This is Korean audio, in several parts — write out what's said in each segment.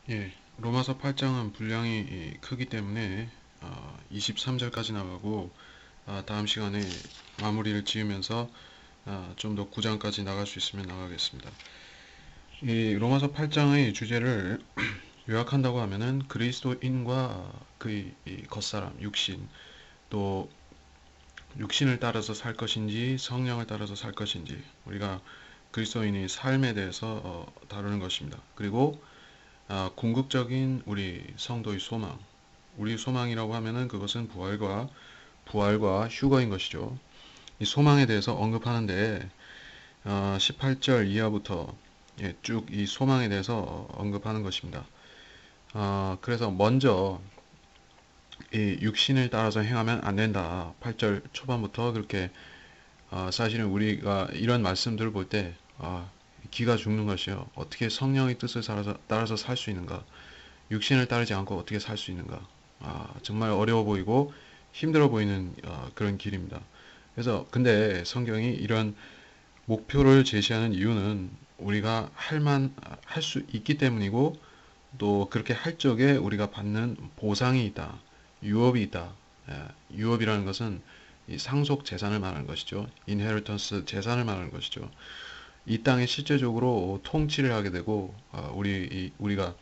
예, 로마서 8장은 분량이 크기 때문에 23절까지 나가고 다음 시간에 마무리를 지으면서 좀 더 9장까지 나갈 수 있으면 나가겠습니다. 이 로마서 8장의 주제를 요약한다고 하면은 그리스도인과 그의 이 겉사람, 육신, 또 육신을 따라서 살 것인지 성령을 따라서 살 것인지 우리가 그리스도인의 삶에 대해서 다루는 것입니다. 그리고 궁극적인 우리 성도의 소망, 우리 소망이라고 하면은 그것은 부활과 휴거인 것이죠. 이 소망에 대해서 언급하는데 18절 이하부터 쭉 이 소망에 대해서 언급하는 것입니다. 그래서 먼저 이 육신을 따라서 행하면 안 된다. 8절 초반부터 그렇게 사실은 우리가 이런 말씀들을 볼 때 기가 죽는 것이요. 어떻게 성령의 뜻을 따라서 살 수 있는가? 육신을 따르지 않고 어떻게 살 수 있는가? 정말 어려워 보이고 힘들어 보이는 그런 길입니다. 그래서 근데 성경이 이런 목표를 제시하는 이유는 우리가 할 수 있기 때문이고 또 그렇게 할 적에 우리가 받는 보상이 있다. 유업이 있다. 유업이라는 것은 이 상속 재산을 말하는 것이죠. 인헤리턴스 재산을 말하는 것이죠. 이 땅에 실제적으로 통치를 하게 되고 우리가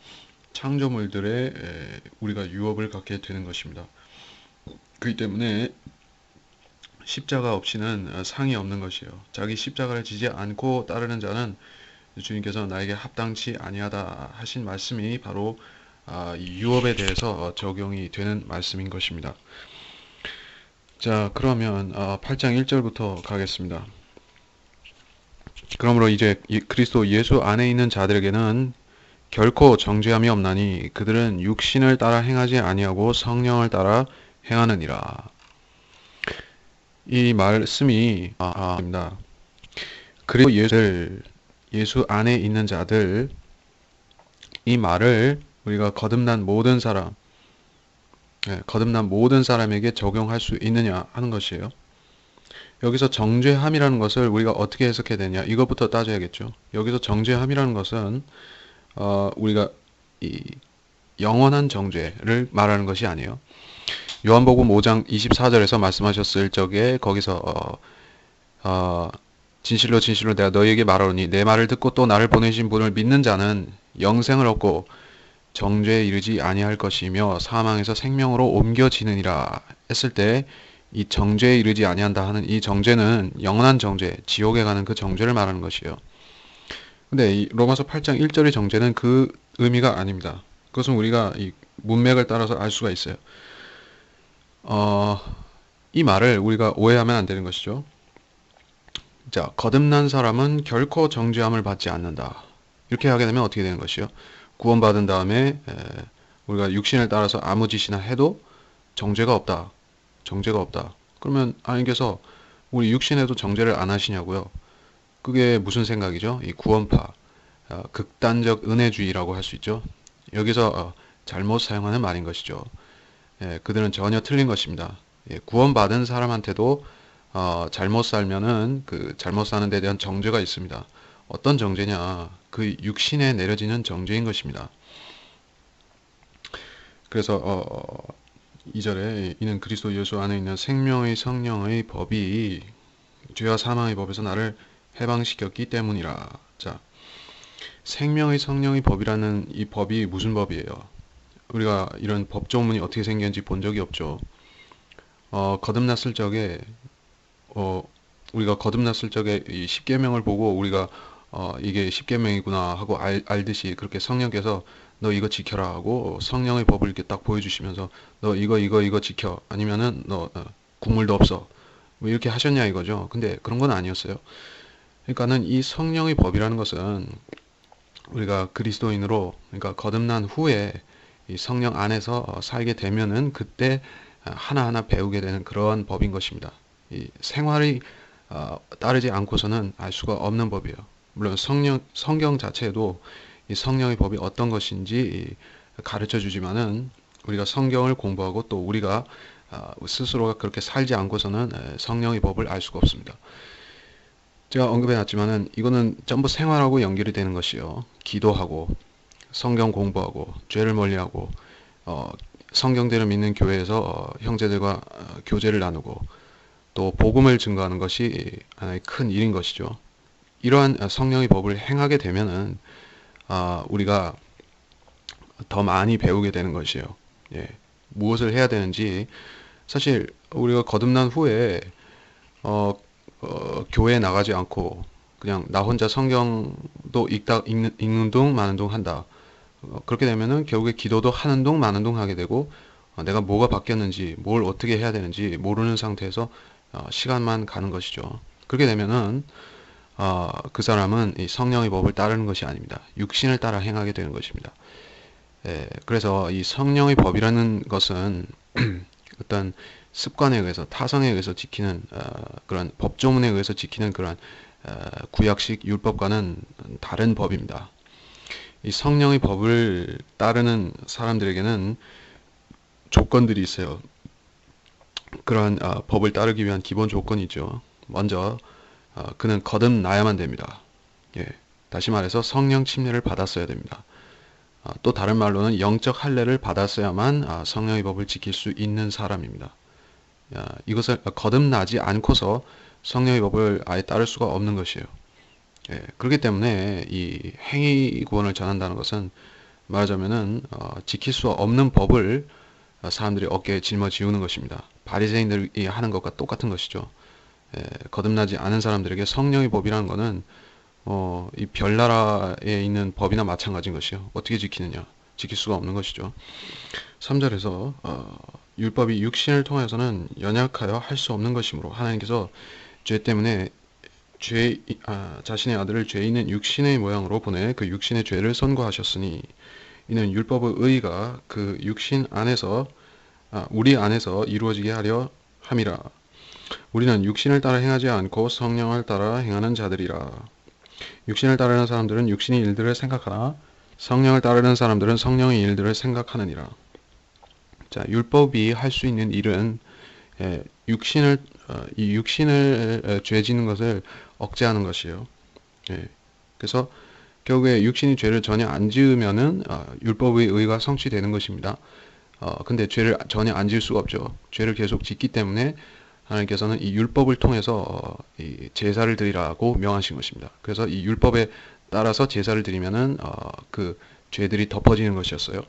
창조물들의 우리가 유업을 갖게 되는 것입니다. 그렇기 때문에 십자가 없이는 상이 없는 것이에요. 자기 십자가를 지지 않고 따르는 자는 주님께서 나에게 합당치 아니하다 하신 말씀이 바로 이 유업에 대해서 적용이 되는 말씀인 것입니다. 자, 그러면 8장 1절부터 가겠습니다. 그러므로 이제 그리스도 예수 안에 있는 자들에게는 결코 정죄함이 없나니 그들은 육신을 따라 행하지 아니하고 성령을 따라 행하느니라. 이 말씀이 입니다. 그리고 예수 안에 있는 자들 이 말을 우리가 거듭난 모든 사람에게 적용할 수 있느냐 하는 것이에요. 여기서 정죄함이라는 것을 우리가 어떻게 해석해야 되냐 이것부터 따져야겠죠. 여기서 정죄함이라는 것은 우리가 이 영원한 정죄를 말하는 것이 아니에요. 요한복음 5장 24절에서 말씀하셨을 적에 거기서 진실로 진실로 내가 너희에게 말하노니 내 말을 듣고 또 나를 보내신 분을 믿는 자는 영생을 얻고 정죄에 이르지 아니할 것이며 사망에서 생명으로 옮겨지느니라 했을 때 이 정죄에 이르지 아니한다 하는 이 정죄는 영원한 정죄, 지옥에 가는 그 정죄를 말하는 것이에요. 근데 이 로마서 8장 1절의 정죄는 그 의미가 아닙니다. 그것은 우리가 이 문맥을 따라서 알 수가 있어요. 어, 이 말을 우리가 오해하면 안 되는 것이죠. 자, 거듭난 사람은 결코 정죄함을 받지 않는다. 이렇게 하게 되면 어떻게 되는 것이요? 구원받은 다음에 우리가 육신을 따라서 아무 짓이나 해도 정죄가 없다. 정죄가 없다. 그러면 하나님께서 우리 육신에도 정죄를 안 하시냐고요? 그게 무슨 생각이죠? 이 구원파, 극단적 은혜주의라고 할 수 있죠. 여기서 잘못 사용하는 말인 것이죠. 그들은 전혀 틀린 것입니다. 구원받은 사람한테도 잘못 살면은 그 잘못 사는 데 대한 정죄가 있습니다. 어떤 정죄냐? 그 육신에 내려지는 정죄인 것입니다. 그래서 2절에 이는 그리스도 예수 안에 있는 생명의 성령의 법이 죄와 사망의 법에서 나를 해방시켰기 때문이라. 자, 생명의 성령의 법이라는 이 법이 무슨 법이에요? 우리가 이런 법조문이 어떻게 생겼는지 본 적이 없죠. 거듭났을 적에 우리가 거듭났을 적에 이 십계명을 보고 우리가 이게 십계명이구나 하고 알듯이 그렇게 성령께서 너 이거 지켜라 하고 성령의 법을 이렇게 딱 보여주시면서 너 이거 지켜 아니면은 너 국물도 없어 뭐 이렇게 하셨냐 이거죠. 근데 그런 건 아니었어요. 그러니까는 이 성령의 법이라는 것은 우리가 그리스도인으로 그러니까 거듭난 후에 이 성령 안에서 살게 되면은 그때 하나하나 배우게 되는 그런 법인 것입니다. 이 생활이 따르지 않고서는 알 수가 없는 법이에요. 물론 성경 자체도 이 성령의 법이 어떤 것인지 가르쳐 주지만은 우리가 성경을 공부하고 또 우리가 스스로가 그렇게 살지 않고서는 성령의 법을 알 수가 없습니다. 제가 언급해 놨지만은 이거는 전부 생활하고 연결이 되는 것이요. 기도하고 성경 공부하고 죄를 멀리하고 성경대로 믿는 교회에서 형제들과 교제를 나누고 또 복음을 증거하는 것이 하나의 큰 일인 것이죠. 이러한 성령의 법을 행하게 되면은 우리가 더 많이 배우게 되는 것이에요. 예, 무엇을 해야 되는지 사실 우리가 거듭난 후에 교회에 나가지 않고 그냥 나 혼자 성경도 읽는 둥 마는 둥 한다. 그렇게 되면은 결국에 기도도 하는 둥 마는 둥 하게 되고 내가 뭐가 바뀌었는지 뭘 어떻게 해야 되는지 모르는 상태에서 시간만 가는 것이죠. 그렇게 되면은 그 사람은 이 성령의 법을 따르는 것이 아닙니다. 육신을 따라 행하게 되는 것입니다. 그래서 이 성령의 법이라는 것은 어떤 습관에 의해서 타성에 의해서 지키는 그런 법조문에 의해서 지키는 그런 구약식 율법과는 다른 법입니다. 이 성령의 법을 따르는 사람들에게는 조건들이 있어요. 그러한 법을 따르기 위한 기본 조건이죠. 먼저 그는 거듭나야만 됩니다. 예, 다시 말해서 성령 침례를 받았어야 됩니다. 또 다른 말로는 영적 할례를 받았어야만 성령의 법을 지킬 수 있는 사람입니다. 이것을 거듭나지 않고서 성령의 법을 아예 따를 수가 없는 것이에요. 예, 그렇기 때문에 이 행위 구원을 전한다는 것은 말하자면은 지킬 수 없는 법을 사람들이 어깨에 짊어지우는 것입니다. 바리새인들이 하는 것과 똑같은 것이죠. 예, 거듭나지 않은 사람들에게 성령의 법이라는 것은 이 별나라에 있는 법이나 마찬가지인 것이요. 어떻게 지키느냐? 지킬 수가 없는 것이죠. 3절에서 율법이 육신을 통해서는 연약하여 할 수 없는 것이므로 하나님께서 죄 때문에 자신의 아들을 죄 있는 육신의 모양으로 보내 그 육신의 죄를 선고하셨으니 이는 율법의 의가 그 육신 안에서 우리 안에서 이루어지게 하려 함이라. 우리는 육신을 따라 행하지 않고 성령을 따라 행하는 자들이라. 육신을 따르는 사람들은 육신의 일들을 생각하나 성령을 따르는 사람들은 성령의 일들을 생각하느니라. 자, 율법이 할 수 있는 일은 이 육신을 죄지는 것을 억제하는 것이에요. 예, 그래서 결국에 육신이 죄를 전혀 안 지으면은 율법의 의가 성취되는 것입니다. 근데 죄를 전혀 안 지을 수가 없죠. 죄를 계속 짓기 때문에 하나님께서는 이 율법을 통해서 이 제사를 드리라고 명하신 것입니다. 그래서 이 율법에 따라서 제사를 드리면은 그 죄들이 덮어지는 것이었어요.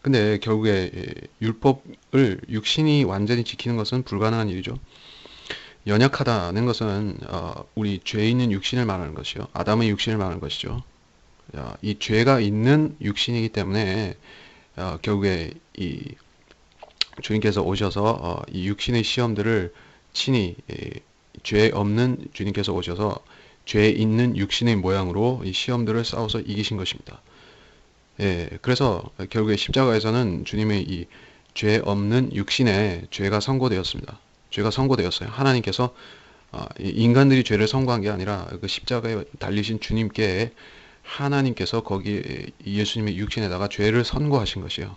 근데 결국에 율법을 육신이 완전히 지키는 것은 불가능한 일이죠. 연약하다는 것은 우리 죄 있는 육신을 말하는 것이요. 아담의 육신을 말하는 것이죠. 이 죄가 있는 육신이기 때문에 결국에 이 주님께서 오셔서 이 육신의 시험들을 친히 죄 없는 주님께서 오셔서 죄 있는 육신의 모양으로 이 시험들을 싸워서 이기신 것입니다. 예, 그래서 결국에 십자가에서는 주님의 이 죄 없는 육신에 죄가 선고되었습니다. 죄가 선고되었어요. 하나님께서 인간들이 죄를 선고한 게 아니라 그 십자가에 달리신 주님께 하나님께서 거기 예수님의 육신에다가 죄를 선고하신 것이에요.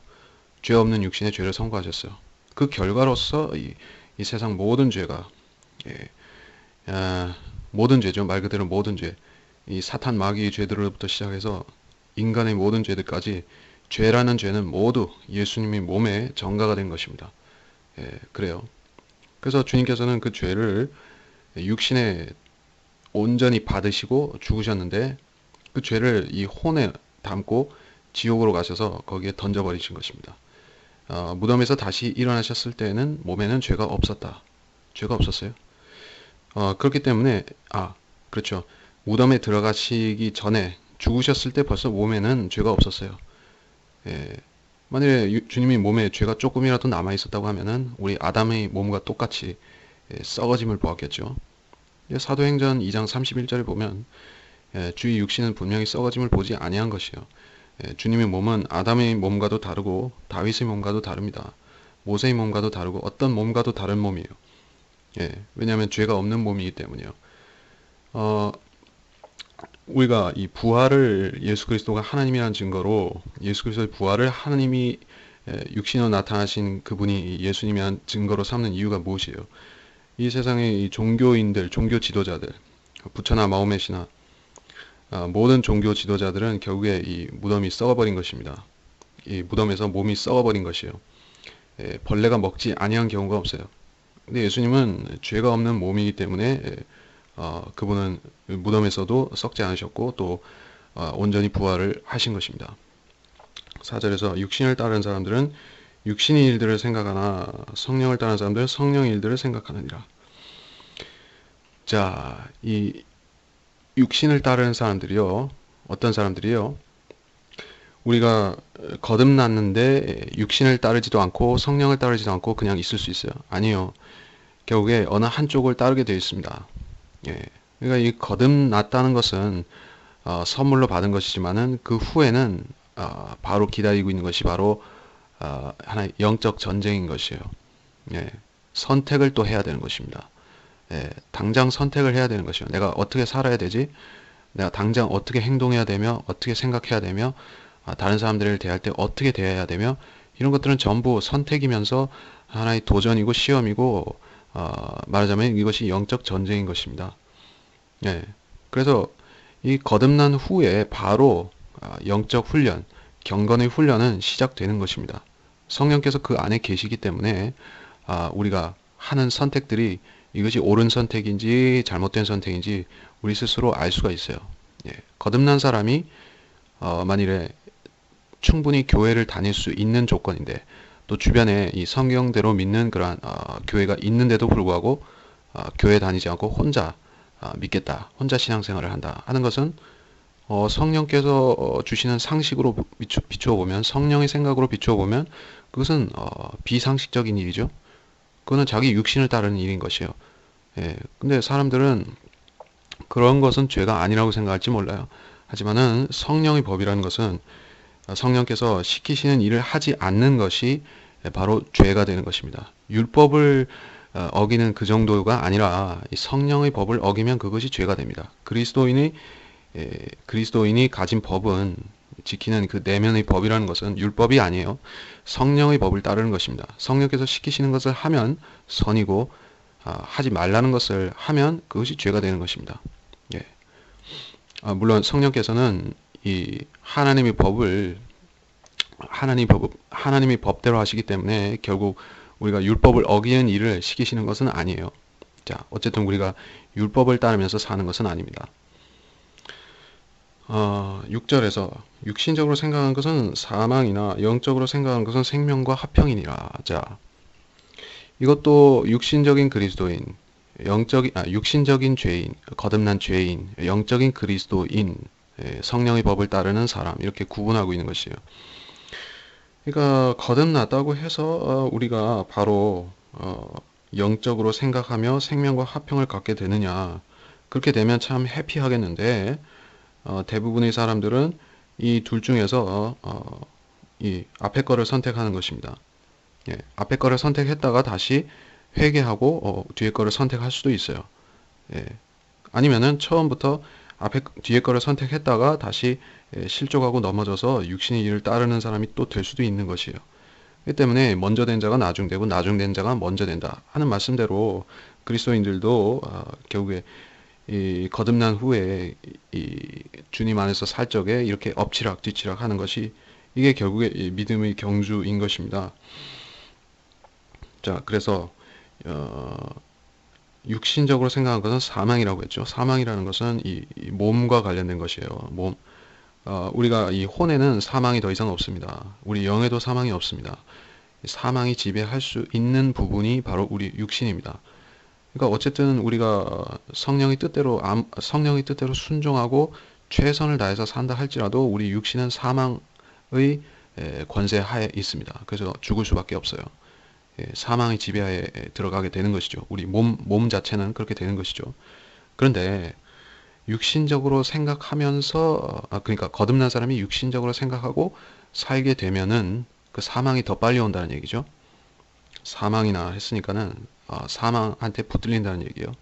죄 없는 육신에 죄를 선고하셨어요. 그 결과로서 이 세상 모든 죄가 모든 죄죠. 말 그대로 모든 죄. 이 사탄 마귀의 죄들로부터 시작해서 인간의 모든 죄들까지 죄라는 죄는 모두 예수님의 몸에 전가가 된 것입니다. 그래요. 그래서 주님께서는 그 죄를 육신에 온전히 받으시고 죽으셨는데 그 죄를 이 혼에 담고 지옥으로 가셔서 거기에 던져버리신 것입니다. 무덤에서 다시 일어나셨을 때는 몸에는 죄가 없었다. 죄가 없었어요. 그렇기 때문에 그렇죠. 무덤에 들어가시기 전에 죽으셨을 때 벌써 몸에는 죄가 없었어요. 만약에 주님이 몸에 죄가 조금이라도 남아 있었다고 하면은 우리 아담의 몸과 똑같이 썩어짐을 보았겠죠. 사도행전 2장 31절에 보면 주의 육신은 분명히 썩어짐을 보지 아니한 것이요. 주님의 몸은 아담의 몸과도 다르고 다윗의 몸과도 다릅니다. 모세의 몸과도 다르고 어떤 몸과도 다른 몸이에요. 왜냐하면 죄가 없는 몸이기 때문이요. 우리가 이 부활을 예수 그리스도가 하나님이라는 증거로 예수 그리스도의 부활을 하나님이 육신으로 나타나신 그분이 예수님이라는 증거로 삼는 이유가 무엇이에요? 이 세상의 이 종교인들, 종교 지도자들, 부처나 마호메시나 모든 종교 지도자들은 결국에 이 무덤이 썩어버린 것입니다. 이 무덤에서 몸이 썩어버린 것이에요. 벌레가 먹지 아니한 경우가 없어요. 근데 예수님은 죄가 없는 몸이기 때문에 그분은 무덤에서도 썩지 않으셨고 또 온전히 부활을 하신 것입니다. 4절에서 육신을 따르는 사람들은 육신의 일들을 생각하나 성령을 따르는 사람들은 성령의 일들을 생각하느니라. 자, 이 육신을 따르는 사람들이요. 어떤 사람들이요? 우리가 거듭났는데 육신을 따르지도 않고 성령을 따르지도 않고 그냥 있을 수 있어요. 아니요. 결국에 어느 한쪽을 따르게 되어 있습니다. 예. 그러니까 이 거듭났다는 것은 선물로 받은 것이지만은 그 후에는 바로 기다리고 있는 것이 바로 하나의 영적 전쟁인 것이에요. 예. 선택을 또 해야 되는 것입니다. 예. 당장 선택을 해야 되는 것이요. 내가 어떻게 살아야 되지? 내가 당장 어떻게 행동해야 되며 어떻게 생각해야 되며 다른 사람들을 대할 때 어떻게 대해야 되며 이런 것들은 전부 선택이면서 하나의 도전이고 시험이고 말하자면 이것이 영적 전쟁인 것입니다. 예. 그래서 이 거듭난 후에 바로 영적 훈련, 경건의 훈련은 시작되는 것입니다. 성령께서 그 안에 계시기 때문에 우리가 하는 선택들이 이것이 옳은 선택인지 잘못된 선택인지 우리 스스로 알 수가 있어요. 예. 거듭난 사람이 만일에 충분히 교회를 다닐 수 있는 조건인데 또 주변에 이 성경대로 믿는 그러한 교회가 있는데도 불구하고 교회 다니지 않고 혼자 믿겠다, 혼자 신앙생활을 한다 하는 것은 성령께서 주시는 상식으로 비추어 보면 성령의 생각으로 비추어 보면 그것은 비상식적인 일이죠. 그거는 자기 육신을 따르는 일인 것이에요. 예, 근데 사람들은 그런 것은 죄가 아니라고 생각할지 몰라요. 하지만은 성령의 법이라는 것은 성령께서 시키시는 일을 하지 않는 것이 바로 죄가 되는 것입니다. 율법을 어기는 그 정도가 아니라 성령의 법을 어기면 그것이 죄가 됩니다. 그리스도인이 가진 법은 지키는 그 내면의 법이라는 것은 율법이 아니에요. 성령의 법을 따르는 것입니다. 성령께서 시키시는 것을 하면 선이고 하지 말라는 것을 하면 그것이 죄가 되는 것입니다. 예. 물론 성령께서는 이 하나님의 법대로 하시기 때문에 결국 우리가 율법을 어기는 일을 시키시는 것은 아니에요. 자, 어쨌든 우리가 율법을 따르면서 사는 것은 아닙니다. 6절에서 육신적으로 생각하는 것은 사망이나 영적으로 생각하는 것은 생명과 화평이니라. 자, 이것도 육신적인 그리스도인, 육신적인 죄인, 거듭난 죄인, 영적인 그리스도인, 성령의 법을 따르는 사람 이렇게 구분하고 있는 것이에요. 그러니까 거듭났다고 해서 우리가 바로 영적으로 생각하며 생명과 화평을 갖게 되느냐? 그렇게 되면 참 해피하겠는데 대부분의 사람들은 이 둘 중에서 이 앞에 거를 선택하는 것입니다. 예, 앞에 거를 선택했다가 다시 회개하고 뒤에 거를 선택할 수도 있어요. 예, 아니면은 처음부터 뒤에 거를 선택했다가 다시 실족하고 넘어져서 육신의 일을 따르는 사람이 또 될 수도 있는 것이에요. 그렇기 때문에 먼저 된 자가 나중되고 나중된 자가 먼저 된다 하는 말씀대로 그리스도인들도 결국에 이 거듭난 후에 이 주님 안에서 살 적에 이렇게 엎치락 뒤치락 하는 것이 이게 결국에 이 믿음의 경주인 것입니다. 자, 그래서 육신적으로 생각한 것은 사망이라고 했죠. 사망이라는 것은 이 몸과 관련된 것이에요. 몸. 우리가 이 혼에는 사망이 더 이상 없습니다. 우리 영에도 사망이 없습니다. 사망이 지배할 수 있는 부분이 바로 우리 육신입니다. 그러니까 어쨌든 우리가 성령의 뜻대로 순종하고 최선을 다해서 산다 할지라도 우리 육신은 사망의 권세 하에 있습니다. 그래서 죽을 수밖에 없어요. 사망의 지배하에 들어가게 되는 것이죠. 우리 몸 자체는 그렇게 되는 것이죠. 그런데 육신적으로 생각하면서 그러니까 거듭난 사람이 육신적으로 생각하고 살게 되면은 그 사망이 더 빨리 온다는 얘기죠. 사망이나 했으니까는 사망한테 붙들린다는 얘기예요.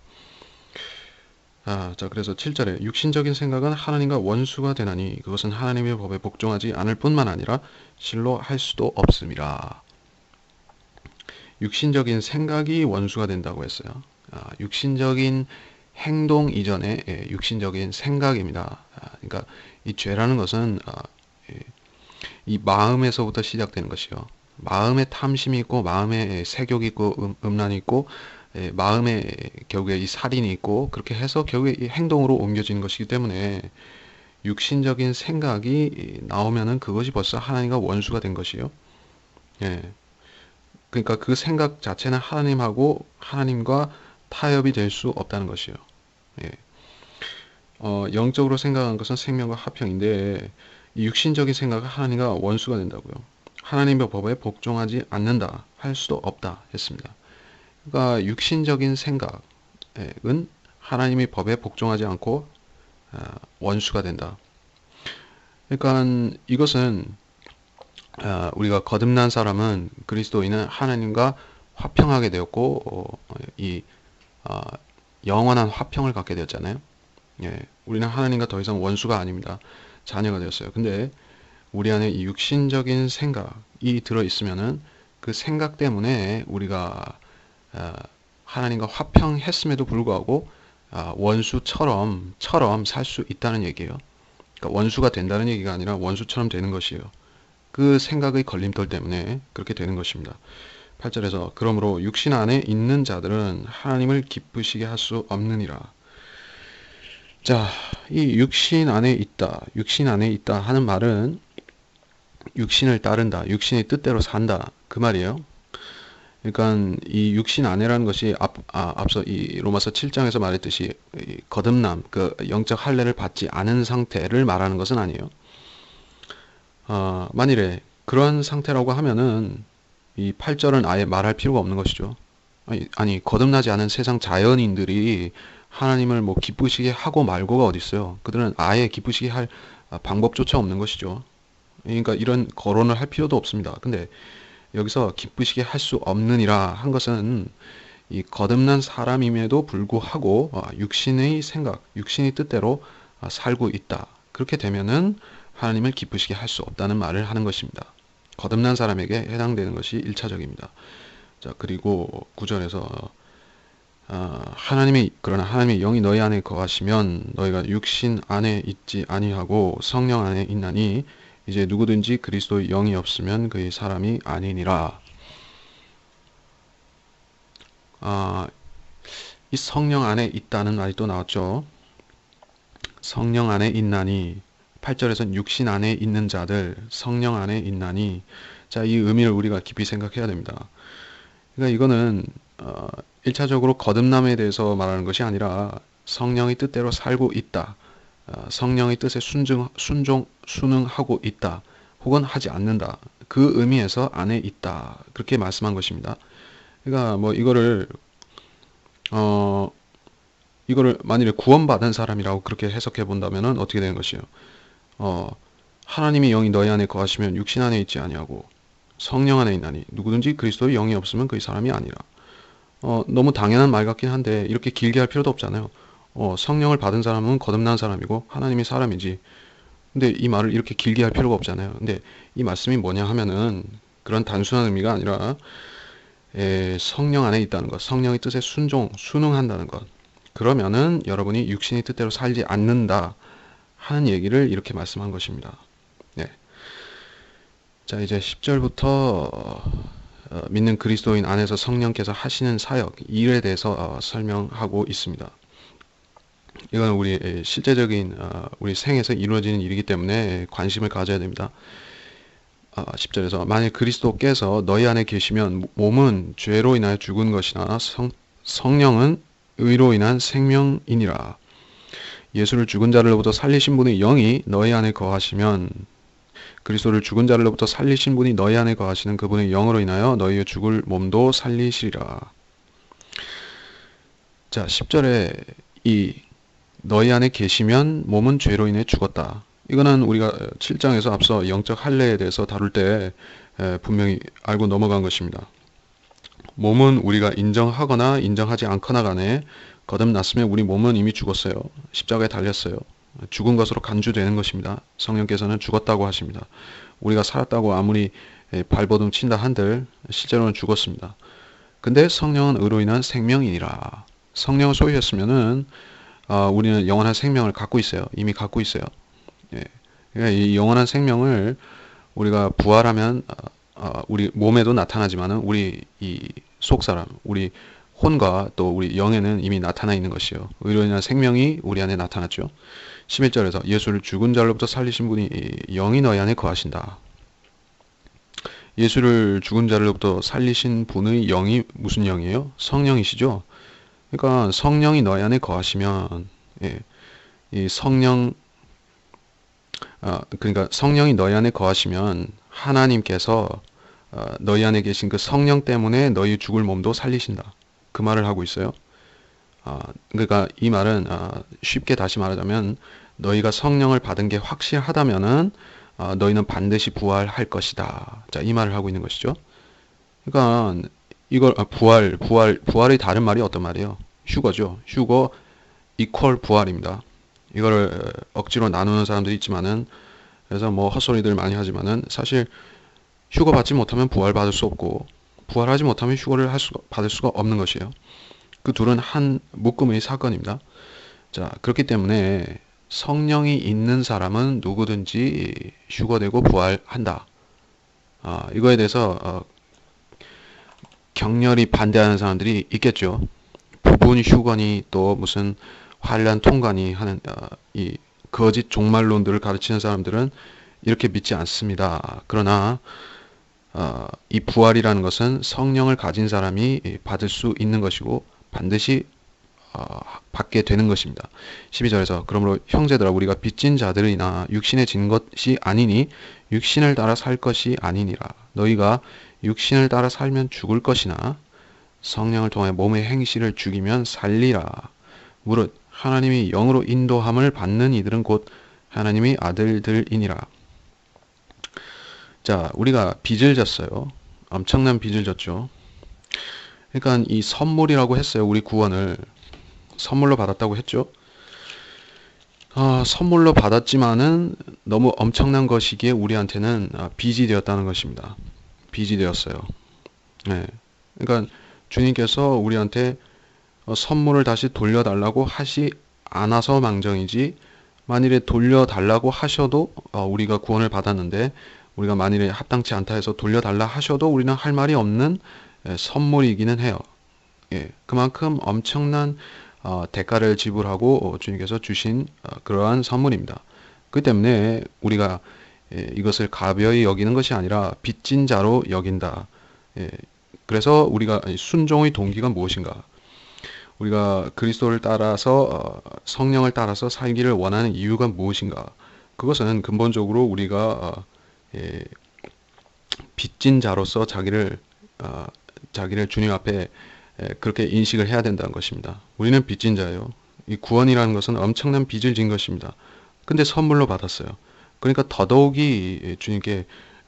자, 그래서 7절에 육신적인 생각은 하나님과 원수가 되나니 그것은 하나님의 법에 복종하지 않을 뿐만 아니라 실로 할 수도 없음이라. 육신적인 생각이 원수가 된다고 했어요. 육신적인 행동 이전에 육신적인 생각입니다. 그러니까 이 죄라는 것은 이 마음에서부터 시작되는 것이요. 마음에 탐심이 있고 마음에 색욕이 있고 음란이 있고 마음에 결국에 이 살인이 있고 그렇게 해서 결국에 이 행동으로 옮겨지는 것이기 때문에 육신적인 생각이 나오면은 그것이 벌써 하나님과 원수가 된 것이요. 예. 그러니까 그 생각 자체는 하나님과 타협이 될 수 없다는 것이요. 예. 영적으로 생각하는 것은 생명과 화평인데 이 육신적인 생각은 하나님과 원수가 된다고요. 하나님의 법에 복종하지 않는다 할 수도 없다 했습니다. 그러니까 육신적인 생각은 하나님의 법에 복종하지 않고 원수가 된다. 그러니까 이것은 우리가 거듭난 사람은 그리스도인은 하나님과 화평하게 되었고 영원한 화평을 갖게 되었잖아요. 예, 우리는 하나님과 더 이상 원수가 아닙니다. 자녀가 되었어요. 근데 우리 안에 이 육신적인 생각이 들어 있으면은 그 생각 때문에 우리가 하나님과 화평했음에도 불구하고 원수처럼 살 수 있다는 얘기예요. 그러니까 원수가 된다는 얘기가 아니라 원수처럼 되는 것이에요. 그 생각의 걸림돌 때문에 그렇게 되는 것입니다. 8절에서 그러므로 육신 안에 있는 자들은 하나님을 기쁘시게 할 수 없느니라. 자, 이 육신 안에 있다 하는 말은 육신을 따른다, 육신의 뜻대로 산다 그 말이에요. 그러니까 이 육신 안에라는 것이 앞서 이 로마서 7장에서 말했듯이 거듭남, 그 영적 할례를 받지 않은 상태를 말하는 것은 아니에요. 만일에 그런 상태라고 하면은 이 8절은 아예 말할 필요가 없는 것이죠. 아니 거듭나지 않은 세상 자연인들이 하나님을 뭐 기쁘시게 하고 말고가 어디 있어요. 그들은 아예 기쁘시게 할 방법조차 없는 것이죠. 그러니까 이런 거론을 할 필요도 없습니다. 근데 여기서 기쁘시게 할 수 없느니라 한 것은 이 거듭난 사람임에도 불구하고 육신의 생각, 육신의 뜻대로 살고 있다. 그렇게 되면은 하나님을 기쁘시게 할 수 없다는 말을 하는 것입니다. 거듭난 사람에게 해당되는 것이 1차적입니다. 자, 그리고 9절에서 그러나 하나님의 영이 너희 안에 거하시면 너희가 육신 안에 있지 아니하고 성령 안에 있나니 이제 누구든지 그리스도의 영이 없으면 그의 사람이 아니니라. 이 성령 안에 있다는 말이 또 나왔죠. 성령 안에 있나니 8절에서는 육신 안에 있는 자들, 성령 안에 있나니. 자, 이 의미를 우리가 깊이 생각해야 됩니다. 그러니까 이거는 1차적으로 거듭남에 대해서 말하는 것이 아니라 성령의 뜻대로 살고 있다. 성령의 뜻에 순응하고 있다. 혹은 하지 않는다. 그 의미에서 안에 있다. 그렇게 말씀한 것입니다. 그러니까 뭐 이거를 만일에 구원받은 사람이라고 그렇게 해석해 본다면은 어떻게 되는 것이에요? 하나님의 영이 너희 안에 거하시면 육신 안에 있지 아니하고 성령 안에 있나니 누구든지 그리스도의 영이 없으면 그 사람이 아니라. 너무 당연한 말 같긴 한데 이렇게 길게 할 필요도 없잖아요. 성령을 받은 사람은 거듭난 사람이고 하나님이 사람이지. 근데 이 말을 이렇게 길게 할 필요가 없잖아요. 근데 이 말씀이 뭐냐 하면은 그런 단순한 의미가 아니라 성령 안에 있다는 것, 성령의 뜻에 순응한다는 것. 그러면은 여러분이 육신의 뜻대로 살지 않는다 하는 얘기를 이렇게 말씀한 것입니다. 네. 자, 이제 10절부터 믿는 그리스도인 안에서 성령께서 하시는 사역, 일에 대해서 설명하고 있습니다. 이건 우리 실제적인 우리 생에서 이루어지는 일이기 때문에 관심을 가져야 됩니다. 10절에서 만일 그리스도께서 너희 안에 계시면 몸은 죄로 인하여 죽은 것이나 성령은 의로 인한 생명이니라. 예수를 죽은 자들로부터 살리신 분의 영이 너희 안에 거하시면 그리스도를 죽은 자들로부터 살리신 분이 너희 안에 거하시는 그분의 영으로 인하여 너희의 죽을 몸도 살리시리라. 자, 10절에 이 너희 안에 계시면 몸은 죄로 인해 죽었다. 이거는 우리가 7장에서 앞서 영적 할례에 대해서 다룰 때 분명히 알고 넘어간 것입니다. 몸은 우리가 인정하거나 인정하지 않거나 간에 거듭났으면 우리 몸은 이미 죽었어요. 십자가에 달렸어요. 죽은 것으로 간주되는 것입니다. 성령께서는 죽었다고 하십니다. 우리가 살았다고 아무리 발버둥 친다 한들 실제로는 죽었습니다. 근데 성령은 의로 인한 생명이니라. 성령을 소유했으면은 우리는 영원한 생명을 갖고 있어요. 이미 갖고 있어요. 예. 그러니까 이 영원한 생명을 우리가 부활하면 우리 몸에도 나타나지만은 우리 이 속사람, 우리 혼과 또 우리 영에는 이미 나타나 있는 것이요. 의로 인한 생명이 우리 안에 나타났죠. 11절에서 예수를 죽은 자로부터 살리신 분이 영이 너희 안에 거하신다. 예수를 죽은 자로부터 살리신 분의 영이 무슨 영이에요? 성령이시죠. 그러니까 성령이 너희 안에 거하시면 예, 이 성령 그러니까 성령이 너희 안에 거하시면 하나님께서 너희 안에 계신 그 성령 때문에 너희 죽을 몸도 살리신다. 그 말을 하고 있어요. 그러니까 이 말은 쉽게 다시 말하자면 너희가 성령을 받은 게 확실하다면은 너희는 반드시 부활할 것이다. 자, 이 말을 하고 있는 것이죠. 그러니까 이걸 부활의 다른 말이 어떤 말이에요? 휴거죠. 휴거 이퀄 부활입니다. 이거를 억지로 나누는 사람들이 있지만은 그래서 뭐 헛소리들 많이 하지만은 사실 휴거 받지 못하면 부활 받을 수 없고 부활하지 못하면 휴거를 받을 수가 없는 것이에요. 그 둘은 한 묶음의 사건입니다. 자, 그렇기 때문에 성령이 있는 사람은 누구든지 휴거되고 부활한다. 이거에 대해서 격렬히 반대하는 사람들이 있겠죠. 부분 휴거니 또 무슨 환란 통과니 하는 이 거짓 종말론들을 가르치는 사람들은 이렇게 믿지 않습니다. 그러나 이 부활이라는 것은 성령을 가진 사람이 받을 수 있는 것이고 반드시 받게 되는 것입니다. 12절에서 그러므로 형제들아 우리가 빚진 자들이나 육신에 진 것이 아니니 육신을 따라 살 것이 아니니라. 너희가 육신을 따라 살면 죽을 것이나 성령을 통해 몸의 행실을 죽이면 살리라. 무릇 하나님이 영으로 인도함을 받는 이들은 곧 하나님의 아들들이니라. 자, 우리가 빚을 졌어요. 엄청난 빚을 졌죠. 그러니까 이 선물이라고 했어요. 우리 구원을 선물로 받았다고 했죠. 선물로 받았지만은 너무 엄청난 것이기에 우리한테는 빚이 되었다는 것입니다. 빚이 되었어요. 네. 그러니까 주님께서 우리한테 선물을 다시 돌려달라고 하시 않아서 망정이지 만일에 돌려달라고 하셔도 우리가 구원을 받았는데 우리가 만일에 합당치 않다 해서 돌려달라 하셔도 우리는 할 말이 없는 선물이기는 해요. 예, 그만큼 엄청난 대가를 지불하고 주님께서 주신 그러한 선물입니다. 그 때문에 우리가 이것을 가벼이 여기는 것이 아니라 빚진 자로 여긴다. 예, 그래서 우리가 순종의 동기가 무엇인가? 우리가 그리스도를 따라서 성령을 따라서 살기를 원하는 이유가 무엇인가? 그것은 근본적으로 우리가 빚진 자로서 자기를 주님 앞에 그렇게 인식을 해야 된다는 것입니다. 우리는 빚진 자예요. 이 구원이라는 것은 엄청난 빚을 진 것입니다. 근데 선물로 받았어요. 그러니까 더더욱이 주님께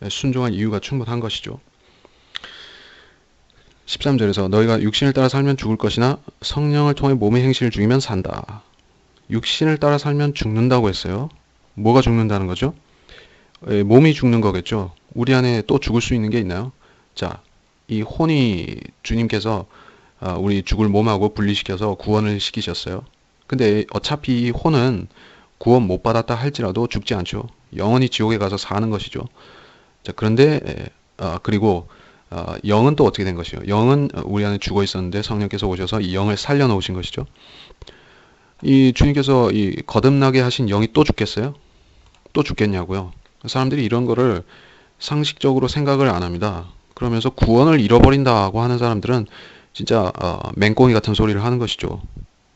순종한 이유가 충분한 것이죠. 13절에서 너희가 육신을 따라 살면 죽을 것이나 성령을 통해 몸의 행실을 죽이면 산다. 육신을 따라 살면 죽는다고 했어요. 뭐가 죽는다는 거죠? 몸이 죽는 거겠죠. 우리 안에 또 죽을 수 있는 게 있나요? 자, 이 혼이 주님께서 우리 죽을 몸하고 분리시켜서 구원을 시키셨어요. 근데 어차피 이 혼은 구원 못 받았다 할지라도 죽지 않죠. 영원히 지옥에 가서 사는 것이죠. 자, 그런데 그리고 영은 또 어떻게 된 것이요? 영은 우리 안에 죽어 있었는데 성령께서 오셔서 이 영을 살려 놓으신 것이죠. 이 주님께서 이 거듭나게 하신 영이 또 죽겠어요? 또 죽겠냐고요? 사람들이 이런 거를 상식적으로 생각을 안 합니다. 그러면서 구원을 잃어버린다고 하는 사람들은 진짜 맹꽁이 같은 소리를 하는 것이죠.